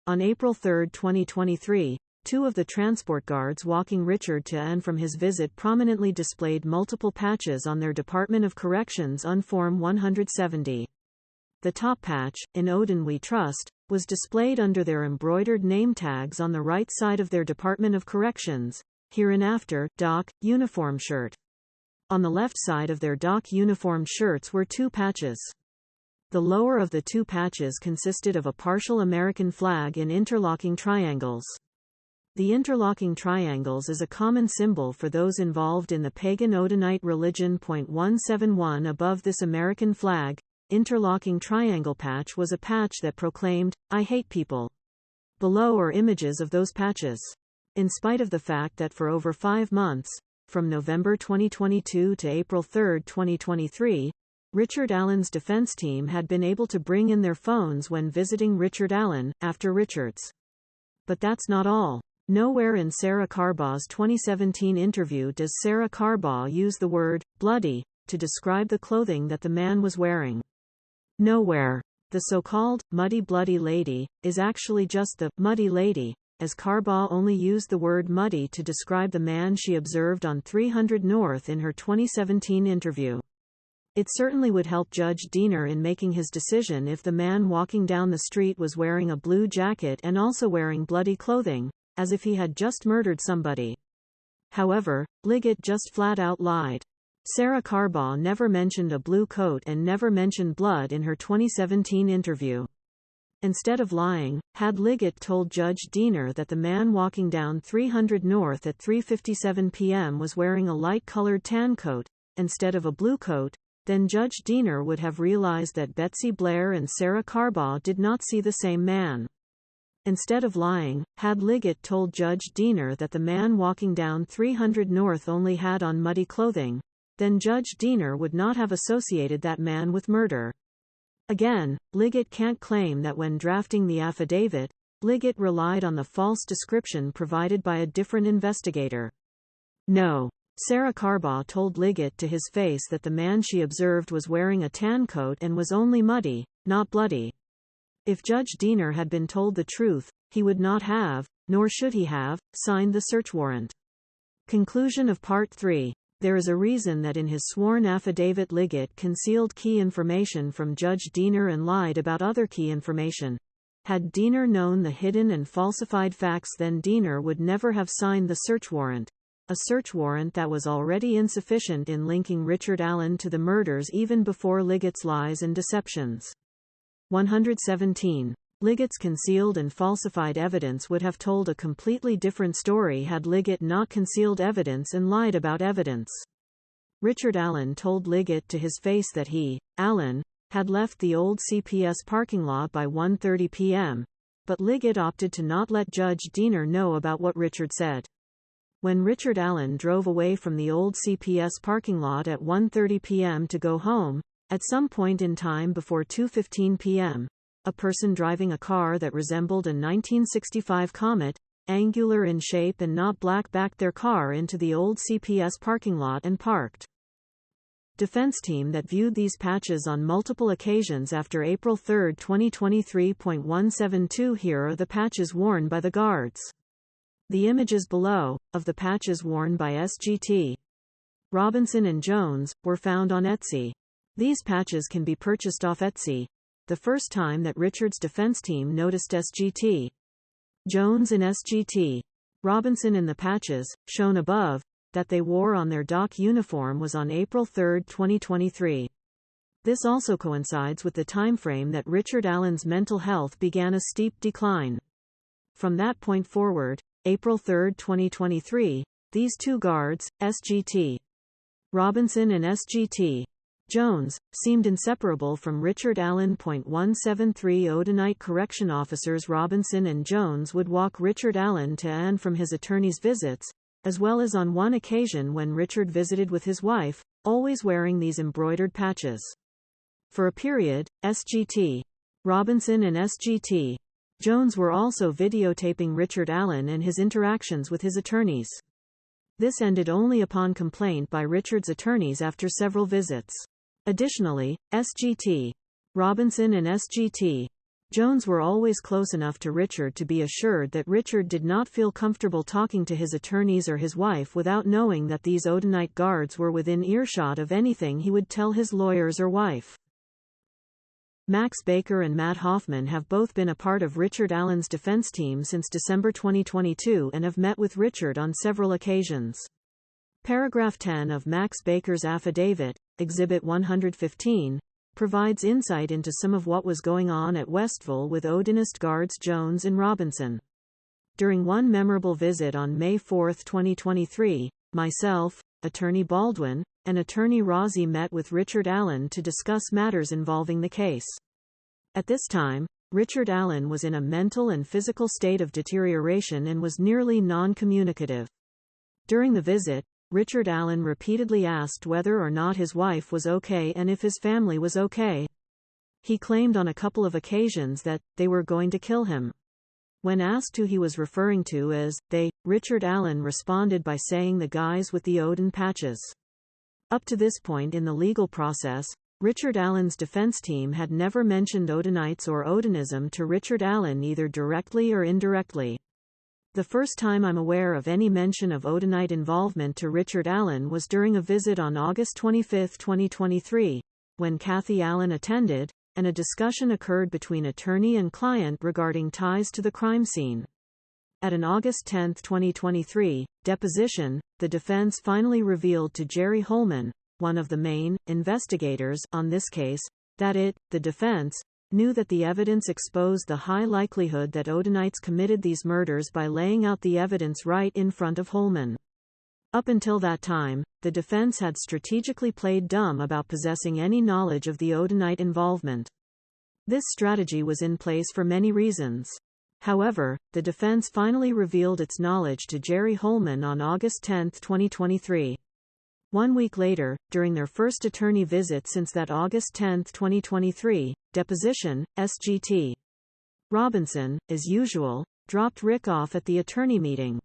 On April 3, 2023, two of the transport guards walking Richard to and from his visit prominently displayed multiple patches on their Department of Corrections Form 170. The top patch, "In Odin We Trust," was displayed under their embroidered name tags on the right side of their Department of Corrections, hereinafter, DOC, uniform shirt. On the left side of their DOC uniform shirts were two patches. The lower of the two patches consisted of a partial American flag in interlocking triangles. The interlocking triangles is a common symbol for those involved in the pagan Odinite religion. 171 Above this American flag, interlocking triangle patch was a patch that proclaimed, "I hate people." Below are images of those patches. In spite of the fact that for over 5 months, from November 2022 to April 3, 2023, Richard Allen's defense team had been able to bring in their phones when visiting Richard Allen, after Richards. But that's not all. Nowhere in Sarah Carbaugh's 2017 interview does Sarah Carbaugh use the word bloody to describe the clothing that the man was wearing. Nowhere. The so-called muddy bloody lady is actually just the muddy lady, as Carbaugh only used the word muddy to describe the man she observed on 300 North in her 2017 interview. It certainly would help Judge Diener in making his decision if the man walking down the street was wearing a blue jacket and also wearing bloody clothing, as if he had just murdered somebody. However, Liot just flat out lied. Sarah Carbaugh never mentioned a blue coat and never mentioned blood in her 2017 interview. Instead of lying, had Liot told Judge Diener that the man walking down 300 North at 3:57 p.m. was wearing a light-colored tan coat, instead of a blue coat, then Judge Diener would have realized that Betsy Blair and Sarah Carbaugh did not see the same man. Instead of lying, had Liot told Judge Diener that the man walking down 300 North only had on muddy clothing, then Judge Diener would not have associated that man with murder. Again, Liot can't claim that when drafting the affidavit, Liot relied on the false description provided by a different investigator. No. Sarah Carbaugh told Liot to his face that the man she observed was wearing a tan coat and was only muddy, not bloody. If Judge Diener had been told the truth, he would not have, nor should he have, signed the search warrant. Conclusion of Part 3. There is a reason that in his sworn affidavit Liot concealed key information from Judge Diener and lied about other key information. Had Diener known the hidden and falsified facts, then Diener would never have signed the search warrant. a search warrant that was already insufficient in linking Richard Allen to the murders even before Liot's lies and deceptions. 117. Liot's concealed and falsified evidence would have told a completely different story had Liot not concealed evidence and lied about evidence. Richard Allen told Liot to his face that he, Allen, had left the old CPS parking lot by 1:30 p.m., but Liot opted to not let Judge Diener know about what Richard said. When Richard Allen drove away from the old CPS parking lot at 1:30 p.m. to go home, at some point in time before 2:15 p.m., a person driving a car that resembled a 1965 Comet, angular in shape and not black, backed their car into the old CPS parking lot and parked. Defense team that viewed these patches on multiple occasions after April 3, 2023.172. Here are the patches worn by the guards. The images below, of the patches worn by SGT. Robinson and Jones, were found on Etsy. These patches can be purchased off Etsy. The first time that Richard's defense team noticed SGT. Jones and SGT. Robinson in the patches, shown above, that they wore on their dock uniform was on April 3, 2023. This also coincides with the timeframe that Richard Allen's mental health began a steep decline. From that point forward, April 3, 2023, these two guards, SGT. Robinson and SGT. Jones, seemed inseparable from Richard Allen. 173 Odinite correction officers Robinson and Jones would walk Richard Allen to and from his attorney's visits, as well as on one occasion when Richard visited with his wife, always wearing these embroidered patches. For a period, SGT. Robinson and SGT. Jones were also videotaping Richard Allen and his interactions with his attorneys. This ended only upon complaint by Richard's attorneys after several visits. Additionally, SGT. Robinson and SGT. Jones were always close enough to Richard to be assured that Richard did not feel comfortable talking to his attorneys or his wife without knowing that these Odinite guards were within earshot of anything he would tell his lawyers or wife. Max Baker and Matt Hoffman have both been a part of Richard Allen's defense team since December 2022 and have met with Richard on several occasions. Paragraph 10 of Max Baker's affidavit, Exhibit 115, provides insight into some of what was going on at Westville with Odinist guards Jones and Robinson. During one memorable visit on May 4, 2023, myself, Attorney Baldwin, and Attorney Rozzi met with Richard Allen to discuss matters involving the case. At this time, Richard Allen was in a mental and physical state of deterioration and was nearly non-communicative. During the visit, Richard Allen repeatedly asked whether or not his wife was okay and if his family was okay. He claimed on a couple of occasions that they were going to kill him. When asked who he was referring to as they, Richard Allen responded by saying the guys with the Odin patches. Up to this point in the legal process, Richard Allen's defense team had never mentioned Odinites or Odinism to Richard Allen either directly or indirectly. The first time I'm aware of any mention of Odinite involvement to Richard Allen was during a visit on August 25, 2023, when Kathy Allen attended, and a discussion occurred between attorney and client regarding ties to the crime scene. At an August 10, 2023, deposition, the defense finally revealed to Jerry Holman, one of the main investigators on this case, that it, the defense, knew that the evidence exposed the high likelihood that Odinites committed these murders by laying out the evidence right in front of Holman. Up until that time, the defense had strategically played dumb about possessing any knowledge of the Odinite involvement. This strategy was in place for many reasons. However, the defense finally revealed its knowledge to Jerry Holman on August 10, 2023. 1 week later, during their first attorney visit since that August 10, 2023, deposition, SGT. Robinson, as usual, dropped Rick off at the attorney meeting.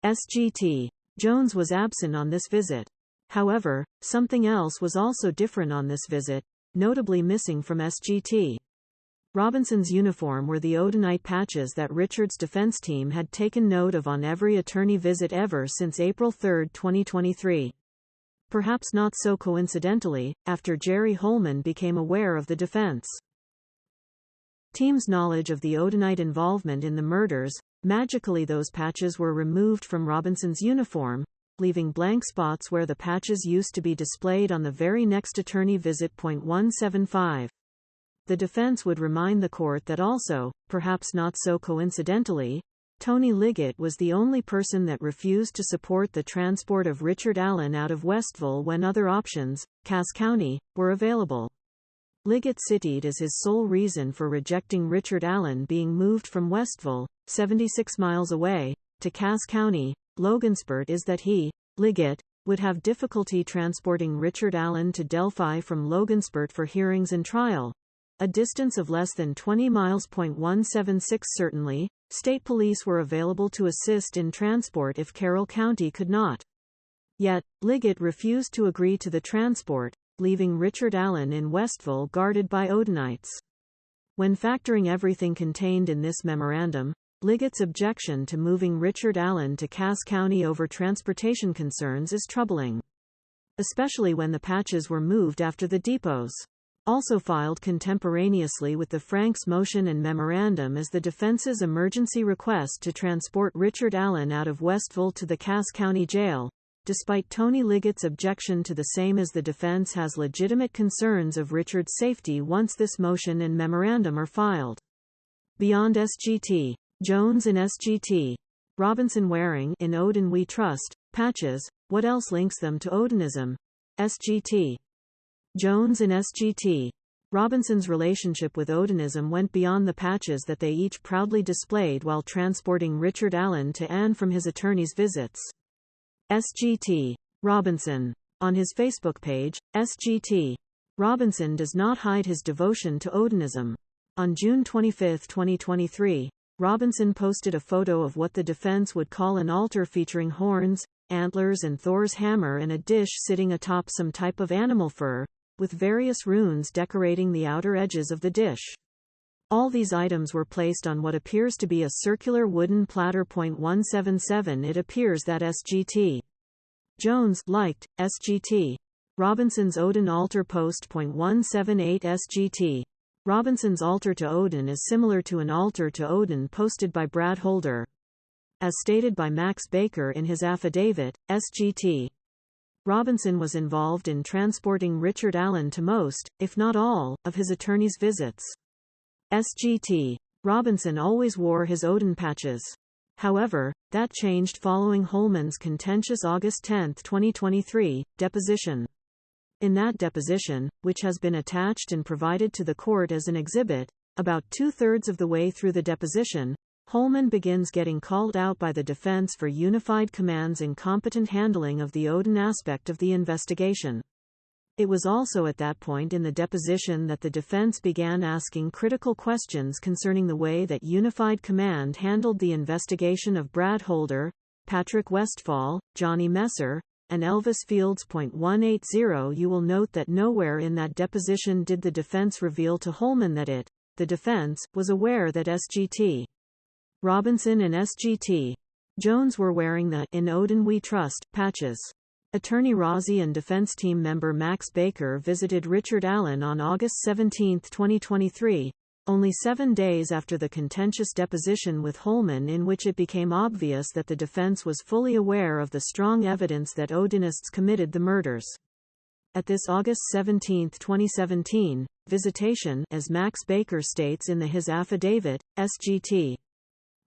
SGT. Jones was absent on this visit. However, something else was also different on this visit, notably missing from SGT. Robinson's uniform were the Odinite patches that Richard's defense team had taken note of on every attorney visit ever since April 3, 2023. Perhaps not so coincidentally, after Jerry Holman became aware of the defense team's knowledge of the Odinite involvement in the murders, magically those patches were removed from Robinson's uniform, leaving blank spots where the patches used to be displayed on the very next attorney visit. 175. The defense would remind the court that also, perhaps not so coincidentally, Tony Liot was the only person that refused to support the transport of Richard Allen out of Westville when other options, Cass County, were available. Liot cited as his sole reason for rejecting Richard Allen being moved from Westville, 76 miles away, to Cass County, Logansport is that he, Liot, would have difficulty transporting Richard Allen to Delphi from Logansport for hearings and trial, a distance of less than 20 miles. 176. Certainly, state police were available to assist in transport if Carroll County could not. Yet, Liot refused to agree to the transport, leaving Richard Allen in Westville guarded by Odinites. When factoring everything contained in this memorandum, Liot's objection to moving Richard Allen to Cass County over transportation concerns is troubling, especially when the patches were moved after the depots. Also filed contemporaneously with the Franks motion and memorandum is the defense's emergency request to transport Richard Allen out of Westville to the Cass County Jail, despite Tony Liot's objection to the same, as the defense has legitimate concerns of Richard's safety once this motion and memorandum are filed. Beyond SGT. Jones and SGT. Robinson wearing "In Odin We Trust" patches, what else links them to Odinism? SGT. Jones and SGT. Robinson's relationship with Odinism went beyond the patches that they each proudly displayed while transporting Richard Allen to and from his attorney's visits. SGT. Robinson. On his Facebook page, SGT. Robinson does not hide his devotion to Odinism. On June 25, 2023, Robinson posted a photo of what the defense would call an altar featuring horns, antlers and Thor's hammer and a dish sitting atop some type of animal fur, with various runes decorating the outer edges of the dish. All these items were placed on what appears to be a circular wooden platter. 177. It appears that SGT. Jones liked SGT. Robinson's Odin altar post. 178. SGT. Robinson's altar to Odin is similar to an altar to Odin posted by Brad Holder. As stated by Max Baker in his affidavit, SGT. Robinson was involved in transporting Richard Allen to most, if not all, of his attorney's visits. SGT. Robinson always wore his Odin patches. However, that changed following Holman's contentious August 10, 2023, deposition. In that deposition, which has been attached and provided to the court as an exhibit, about two-thirds of the way through the deposition, Holman begins getting called out by the defense for Unified Command's incompetent handling of the Odin aspect of the investigation. It was also at that point in the deposition that the defense began asking critical questions concerning the way that Unified Command handled the investigation of Brad Holder, Patrick Westphal, Johnny Messer, and Elvis Fields. 180. You will note that nowhere in that deposition did the defense reveal to Holman that it, the defense, was aware that SGT. Robinson and SGT. Jones were wearing the "In Odin We Trust" patches. Attorney Rozzi and defense team member Max Baker visited Richard Allen on August 17, 2023, only 7 days after the contentious deposition with Holman, in which it became obvious that the defense was fully aware of the strong evidence that Odinists committed the murders. At this August 17, 2017, visitation, as Max Baker states in his affidavit, SGT.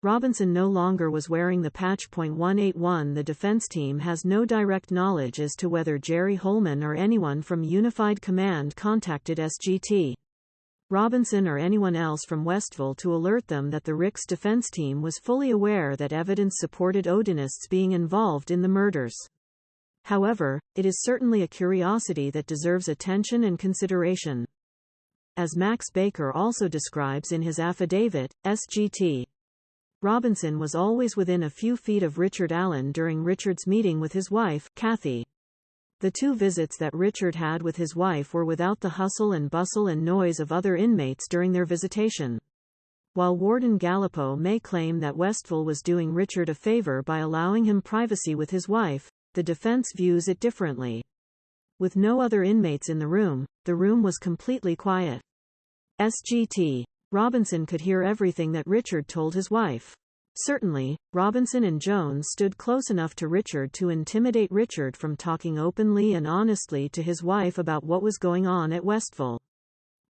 Robinson no longer was wearing the patch. 181. The defense team has no direct knowledge as to whether Jerry Holman or anyone from Unified Command contacted SGT. Robinson or anyone else from Westville to alert them that the Ricks defense team was fully aware that evidence supported Odinists being involved in the murders. However, it is certainly a curiosity that deserves attention and consideration. As Max Baker also describes in his affidavit, SGT. Robinson was always within a few feet of Richard Allen during Richard's meeting with his wife, Kathy. The 2 visits that Richard had with his wife were without the hustle and bustle and noise of other inmates during their visitation. While Warden Gallipo may claim that Westville was doing Richard a favor by allowing him privacy with his wife, the defense views it differently. With no other inmates in the room was completely quiet. SGT. Robinson could hear everything that Richard told his wife. Certainly, Robinson and Jones stood close enough to Richard to intimidate Richard from talking openly and honestly to his wife about what was going on at Westville.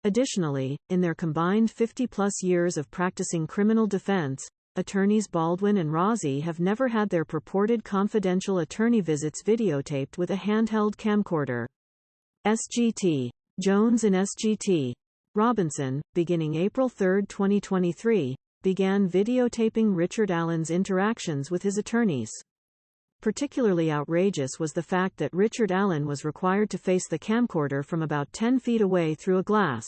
Additionally, in their combined 50-plus years of practicing criminal defense, attorneys Baldwin and Rossi have never had their purported confidential attorney visits videotaped with a handheld camcorder. SGT. Jones and SGT. Robinson, beginning April 3, 2023, began videotaping Richard Allen's interactions with his attorneys. Particularly outrageous was the fact that Richard Allen was required to face the camcorder from about 10 feet away through a glass.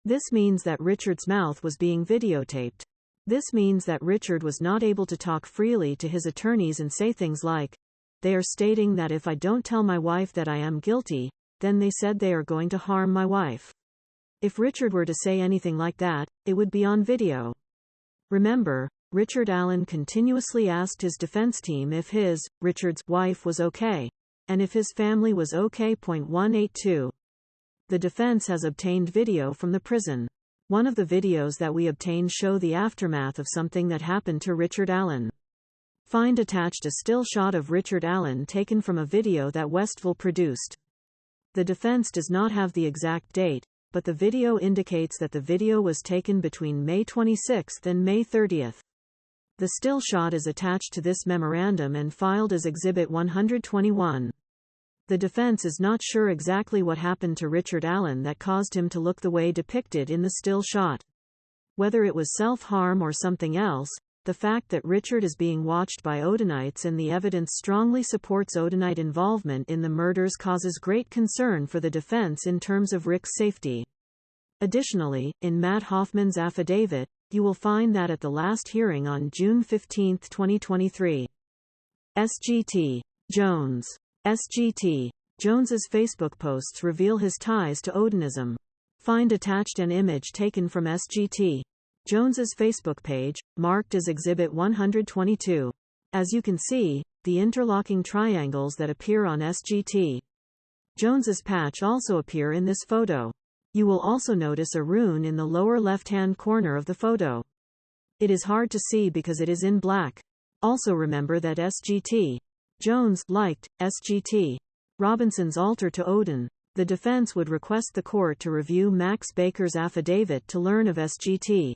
This means that Richard's mouth was being videotaped. This means that Richard was not able to talk freely to his attorneys and say things like, "They are stating that if I don't tell my wife that I am guilty, then they said they are going to harm my wife." If Richard were to say anything like that, it would be on video. Remember, Richard Allen continuously asked his defense team if his, Richard's, wife was okay, and if his family was okay. 182. The defense has obtained video from the prison. One of the videos that we obtained show the aftermath of something that happened to Richard Allen. Find attached a still shot of Richard Allen taken from a video that Westville produced. The defense does not have the exact date, but the video indicates that the video was taken between May 26 and May 30. The still shot is attached to this memorandum and filed as Exhibit 121. The defense is not sure exactly what happened to Richard Allen that caused him to look the way depicted in the still shot. Whether it was self-harm or something else, the fact that Richard is being watched by Odinites and the evidence strongly supports Odinite involvement in the murders causes great concern for the defense in terms of Rick's safety. Additionally, in Matt Hoffman's affidavit, you will find that at the last hearing on June 15, 2023, SGT. Jones. SGT. Jones's Facebook posts reveal his ties to Odinism. Find attached an image taken from SGT. Jones's Facebook page, marked as Exhibit 122. As you can see, the interlocking triangles that appear on SGT. Jones's patch also appear in this photo. You will also notice a rune in the lower left-hand corner of the photo. It is hard to see because it is in black. Also remember that SGT. Jones liked SGT. Robinson's altar to Odin. The defense would request the court to review Max Baker's affidavit to learn of SGT.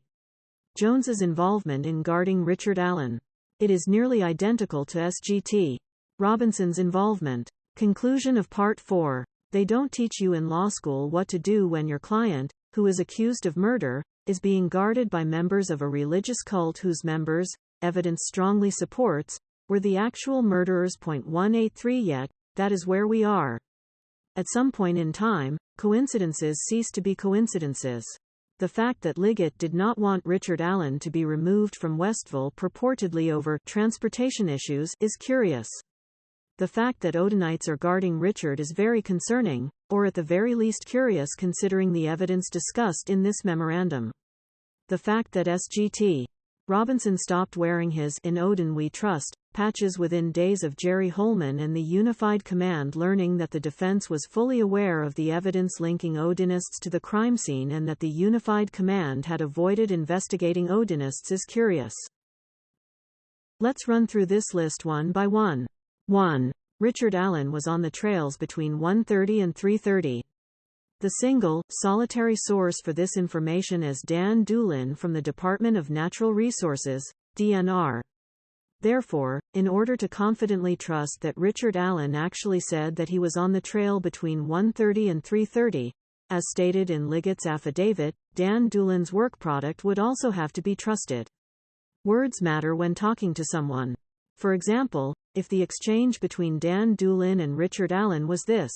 Jones's involvement in guarding Richard Allen. It is nearly identical to SGT. Robinson's involvement. Conclusion of Part 4. They don't teach you in law school what to do when your client, who is accused of murder, is being guarded by members of a religious cult whose members, evidence strongly supports, were the actual murderers. 183 Yet, that is where we are. At some point in time, coincidences cease to be coincidences. The fact that Liot did not want Richard Allen to be removed from Westville purportedly over transportation issues is curious. The fact that Odinites are guarding Richard is very concerning, or at the very least curious considering the evidence discussed in this memorandum. The fact that SGT. Robinson stopped wearing his "In Odin We Trust" patches within days of Jerry Holman and the Unified Command learning that the defense was fully aware of the evidence linking Odinists to the crime scene and that the Unified Command had avoided investigating Odinists is curious. Let's run through this list one by one. 1. Richard Allen was on the trails between 1:30 and 3:30. The single, solitary source for this information is Dan Doolin from the Department of Natural Resources, DNR. Therefore, in order to confidently trust that Richard Allen actually said that he was on the trail between 1:30 and 3:30, as stated in Liot's affidavit, Dan Doolin's work product would also have to be trusted. Words matter when talking to someone. For example, if the exchange between Dan Doolin and Richard Allen was this: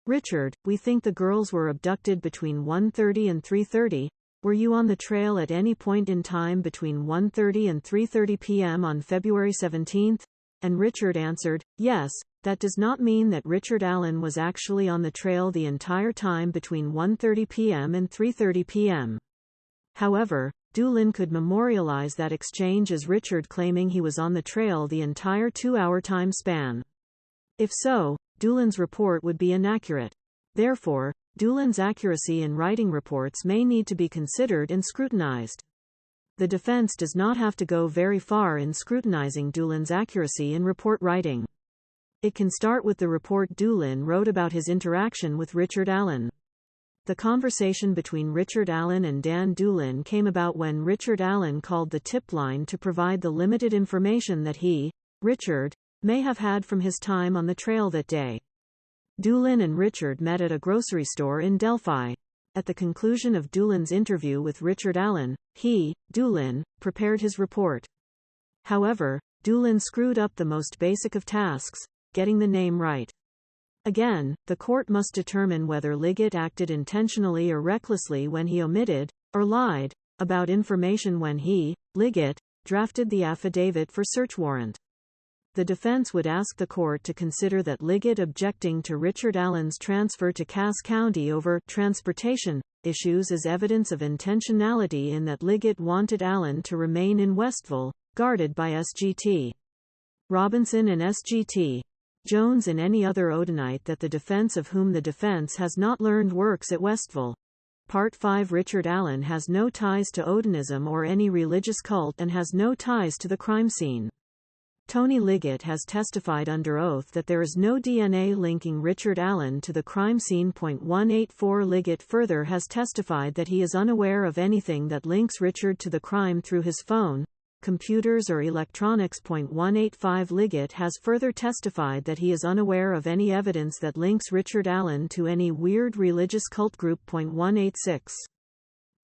"Richard, we think the girls were abducted between 1:30 and 3:30. Were you on the trail at any point in time between 1:30 and 3:30 p.m. on February 17? And Richard answered, yes, that does not mean that Richard Allen was actually on the trail the entire time between 1:30 p.m. and 3:30 p.m. However, Doolin could memorialize that exchange as Richard claiming he was on the trail the entire 2-hour time span. If so, Doolin's report would be inaccurate. Therefore, Doolin's accuracy in writing reports may need to be considered and scrutinized. The defense does not have to go very far in scrutinizing Doolin's accuracy in report writing. It can start with the report Doolin wrote about his interaction with Richard Allen. The conversation between Richard Allen and Dan Doolin came about when Richard Allen called the tip line to provide the limited information that he, Richard, may have had from his time on the trail that day. Doolin and Richard met at a grocery store in Delphi. At the conclusion of Doolin's interview with Richard Allen, he, Doolin, prepared his report. However, Doolin screwed up the most basic of tasks, getting the name right. Again, the court must determine whether Liot acted intentionally or recklessly when he omitted, or lied, about information when he, Liot, drafted the affidavit for search warrant. The defense would ask the court to consider that Liot objecting to Richard Allen's transfer to Cass County over transportation issues as evidence of intentionality in that Liot wanted Allen to remain in Westville, guarded by SGT Robinson and SGT Jones and any other Odinite that the defense of whom the defense has not learned works at Westville. Part 5 Richard Allen has no ties to Odinism or any religious cult and has no ties to the crime scene. Tony Liot has testified under oath that there is no DNA linking Richard Allen to the crime scene. 184 Liot further has testified that he is unaware of anything that links Richard to the crime through his phone, computers or electronics. 185 Liot has further testified that he is unaware of any evidence that links Richard Allen to any weird religious cult group. 186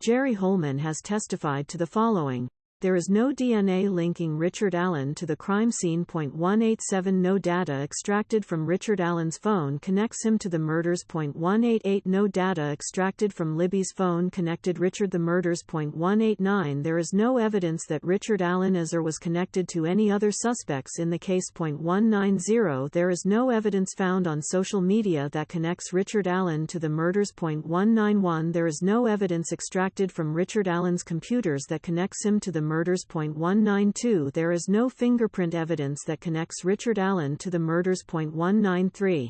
Jerry Holman has testified to the following: there is no DNA linking Richard Allen to the crime scene. 187 No data extracted from Richard Allen's phone connects him to the murders. 188 No data extracted from Libby's phone connected Richard the murders. 189 There is no evidence that Richard Allen is or was connected to any other suspects in the case. 190 There is no evidence found on social media that connects Richard Allen to the murders. 191 There is no evidence extracted from Richard Allen's computers that connects him to the murders. 192 There is no fingerprint evidence that connects Richard Allen to the murders. 193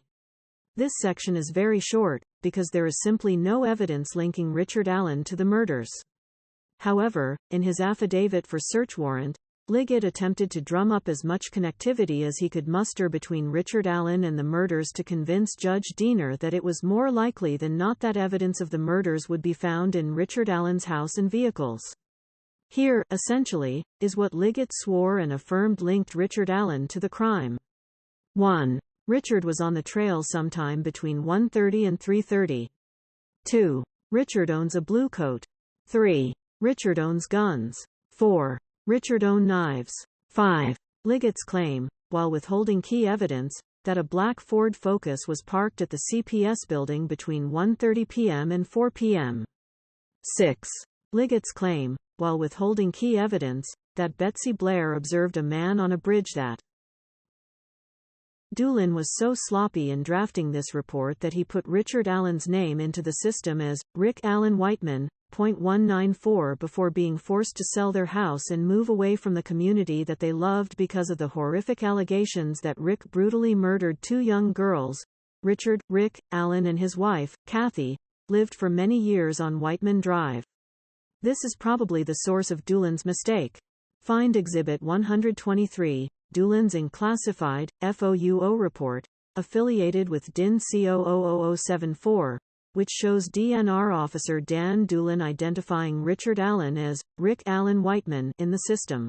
This section is very short, because there is simply no evidence linking Richard Allen to the murders. However, in his affidavit for search warrant, Liot attempted to drum up as much connectivity as he could muster between Richard Allen and the murders to convince Judge Diener that it was more likely than not that evidence of the murders would be found in Richard Allen's house and vehicles. Here, essentially, is what Liot swore and affirmed linked Richard Allen to the crime. 1. Richard was on the trail sometime between 1:30 and 3:30. 2. Richard owns a blue coat. 3. Richard owns guns. 4. Richard owned knives. 5. Liot's claim, while withholding key evidence, that a black Ford Focus was parked at the CPS building between 1:30 p.m. and 4 p.m. 6. Liot's claim, while withholding key evidence, that Betsy Blair observed a man on a bridge that Doolin was so sloppy in drafting this report that he put Richard Allen's name into the system as Rick Allen Whiteman. 194 before being forced to sell their house and move away from the community that they loved because of the horrific allegations that Rick brutally murdered two young girls. Rick Allen and his wife, Kathy, lived for many years on Whiteman Drive. This is probably the source of Doolin's mistake. Find Exhibit 123, Doolin's unclassified, FOUO report, affiliated with DIN C00074, which shows DNR officer Dan Doolin identifying Richard Allen as Rick Allen Whiteman in the system.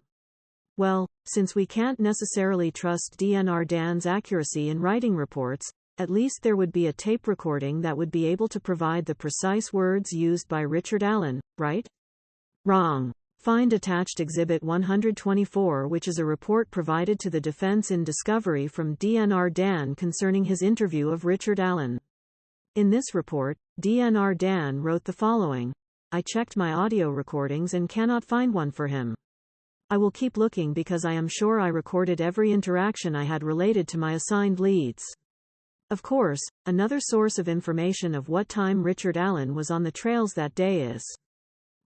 Well, since we can't necessarily trust DNR Dan's accuracy in writing reports, at least there would be a tape recording that would be able to provide the precise words used by Richard Allen, right? Wrong. Find attached Exhibit 124, which is a report provided to the defense in discovery from DNR Dan concerning his interview of Richard Allen. In this report, DNR Dan wrote the following: I checked my audio recordings and cannot find one for him. I will keep looking because I am sure I recorded every interaction I had related to my assigned leads. Of course, another source of information of what time Richard Allen was on the trails that day is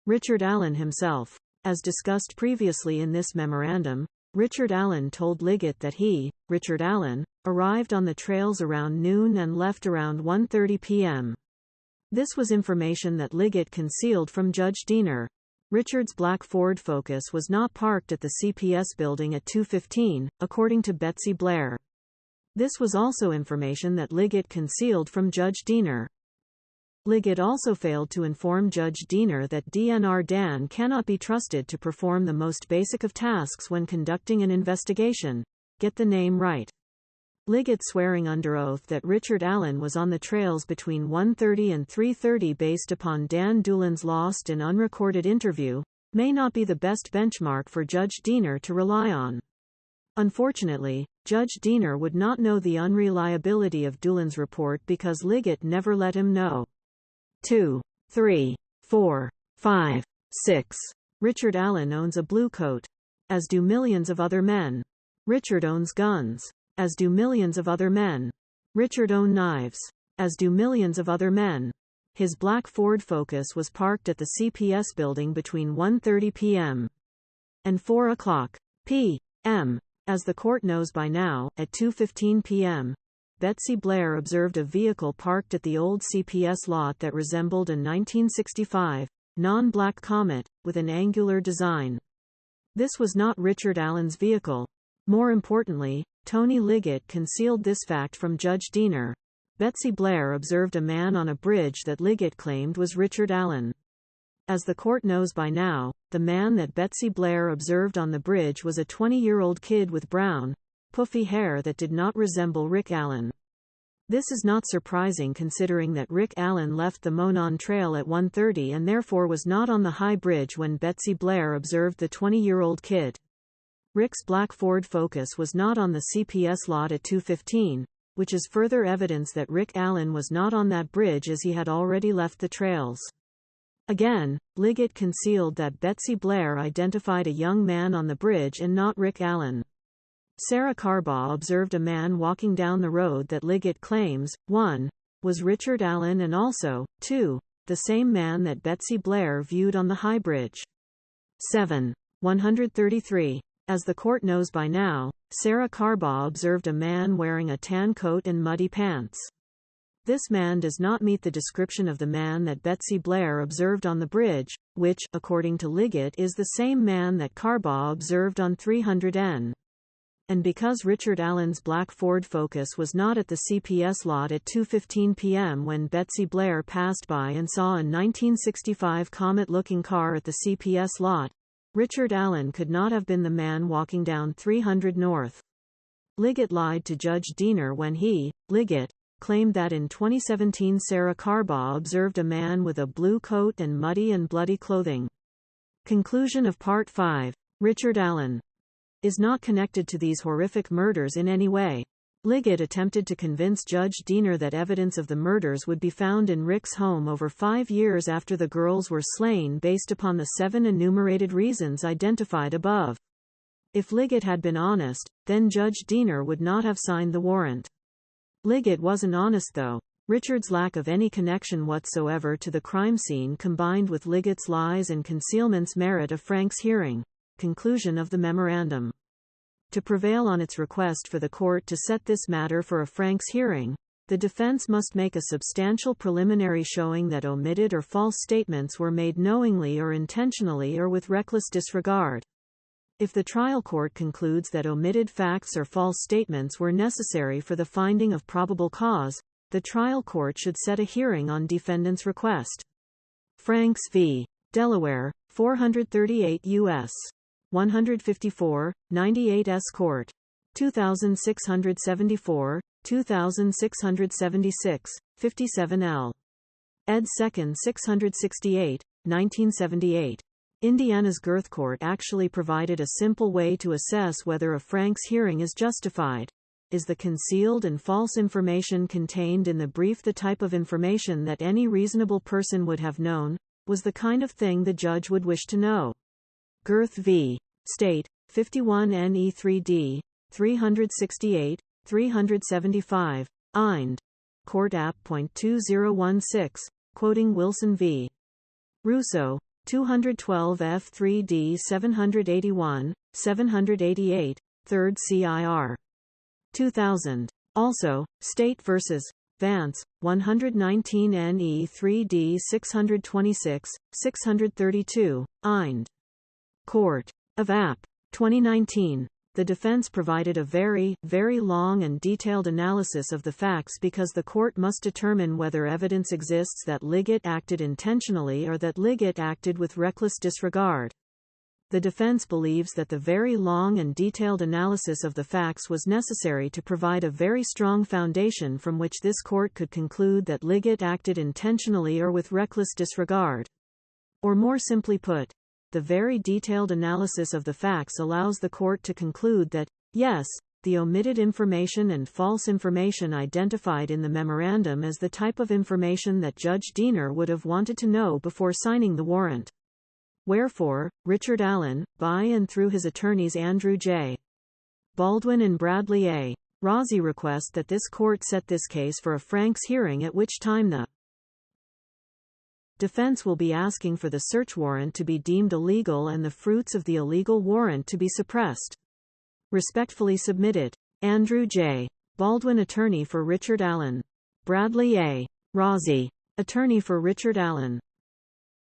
Richard Allen himself. As discussed previously in this memorandum, Richard Allen told Liot that he, Richard Allen, arrived on the trails around noon and left around 1:30 p.m. This was information that Liot concealed from Judge Diener. Richard's black Ford Focus was not parked at the CPS building at 2:15, according to Betsy Blair. This was also information that Liot concealed from Judge Diener. Liot also failed to inform Judge Diener that DNR Dan cannot be trusted to perform the most basic of tasks when conducting an investigation: get the name right. Liot swearing under oath that Richard Allen was on the trails between 1:30 and 3:30 based upon Dan Doolin's lost and unrecorded interview, may not be the best benchmark for Judge Diener to rely on. Unfortunately, Judge Diener would not know the unreliability of Doolin's report because Liot never let him know. 2, 3, 4, 5, 6. Richard Allen owns a blue coat. As do millions of other men. Richard owns guns. As do millions of other men. Richard owns knives. As do millions of other men. His black Ford Focus was parked at the CPS building between 1:30 p.m. and 4 o'clock p.m. As the court knows by now, at 2:15 p.m., Betsy Blair observed a vehicle parked at the old CPS lot that resembled a 1965 non-black Comet with an angular design. This was not Richard Allen's vehicle. More importantly, Tony Liot concealed this fact from Judge Diener. Betsy Blair observed a man on a bridge that Liot claimed was Richard Allen. As the court knows by now, the man that Betsy Blair observed on the bridge was a 20-year-old kid with brown, puffy hair that did not resemble Rick Allen. This is not surprising considering that Rick Allen left the Monon Trail at 1:30 and therefore was not on the high bridge when Betsy Blair observed the 20-year-old kid. Rick's black Ford Focus was not on the CPS lot at 2:15, which is further evidence that Rick Allen was not on that bridge as he had already left the trails. Again, Liot concealed that Betsy Blair identified a young man on the bridge and not Rick Allen. Sarah Carbaugh observed a man walking down the road that Liot claims, 1, was Richard Allen and also, 2, the same man that Betsy Blair viewed on the high bridge. 7. 133. As the court knows by now, Sarah Carbaugh observed a man wearing a tan coat and muddy pants. This man does not meet the description of the man that Betsy Blair observed on the bridge, which, according to Liot, is the same man that Carbaugh observed on 300N. And because Richard Allen's black Ford Focus was not at the CPS lot at 2:15 p.m. when Betsy Blair passed by and saw a 1965 Comet-looking car at the CPS lot, Richard Allen could not have been the man walking down 300 North. Liot lied to Judge Diener when he, Liot, claimed that in 2017 Sarah Carbaugh observed a man with a blue coat and muddy and bloody clothing. Conclusion of Part 5. Richard Allen is not connected to these horrific murders in any way. Liot attempted to convince Judge Diener that evidence of the murders would be found in Rick's home over 5 years after the girls were slain based upon the 7 enumerated reasons identified above. If Liot had been honest, then Judge Diener would not have signed the warrant. Liot wasn't honest though. Richard's lack of any connection whatsoever to the crime scene combined with Liot's lies and concealment's merit of Frank's hearing. Conclusion of the memorandum. To prevail on its request for the court to set this matter for a Frank's hearing, the defense must make a substantial preliminary showing that omitted or false statements were made knowingly or intentionally or with reckless disregard. If the trial court concludes that omitted facts or false statements were necessary for the finding of probable cause, the trial court should set a hearing on defendant's request. Franks v. Delaware, 438 U.S. 154, 98 S. Court. 2674, 2676, 57 L. Ed. 2nd 668, 1978. Indiana's Girth Court actually provided a simple way to assess whether a Frank's hearing is justified. Is the concealed and false information contained in the brief the type of information that any reasonable person would have known? Was the kind of thing the judge would wish to know? Girth v. State, 51 NE 3D, 368, 375, Eind. Court App.2016, quoting Wilson v. Russo, 212 F 3D 781, 788, 3rd CIR. 2000. Also, State v. Vance, 119 NE 3D 626, 632, Ind. Court of App. 2019. The defense provided a very long and detailed analysis of the facts because the court must determine whether evidence exists that Liot acted intentionally or that Liot acted with reckless disregard. The defense believes that the very long and detailed analysis of the facts was necessary to provide a very strong foundation from which this court could conclude that Liot acted intentionally or with reckless disregard. Or more simply put, the very detailed analysis of the facts allows the court to conclude that, yes, the omitted information and false information identified in the memorandum as the type of information that Judge Diener would have wanted to know before signing the warrant. Wherefore, Richard Allen, by and through his attorneys Andrew J. Baldwin and Bradley A. Rozzi, request that this court set this case for a Franks hearing, at which time the defense will be asking for the search warrant to be deemed illegal and the fruits of the illegal warrant to be suppressed. Respectfully submitted. Andrew J. Baldwin, attorney for Richard Allen. Bradley A. Rozzi, attorney for Richard Allen.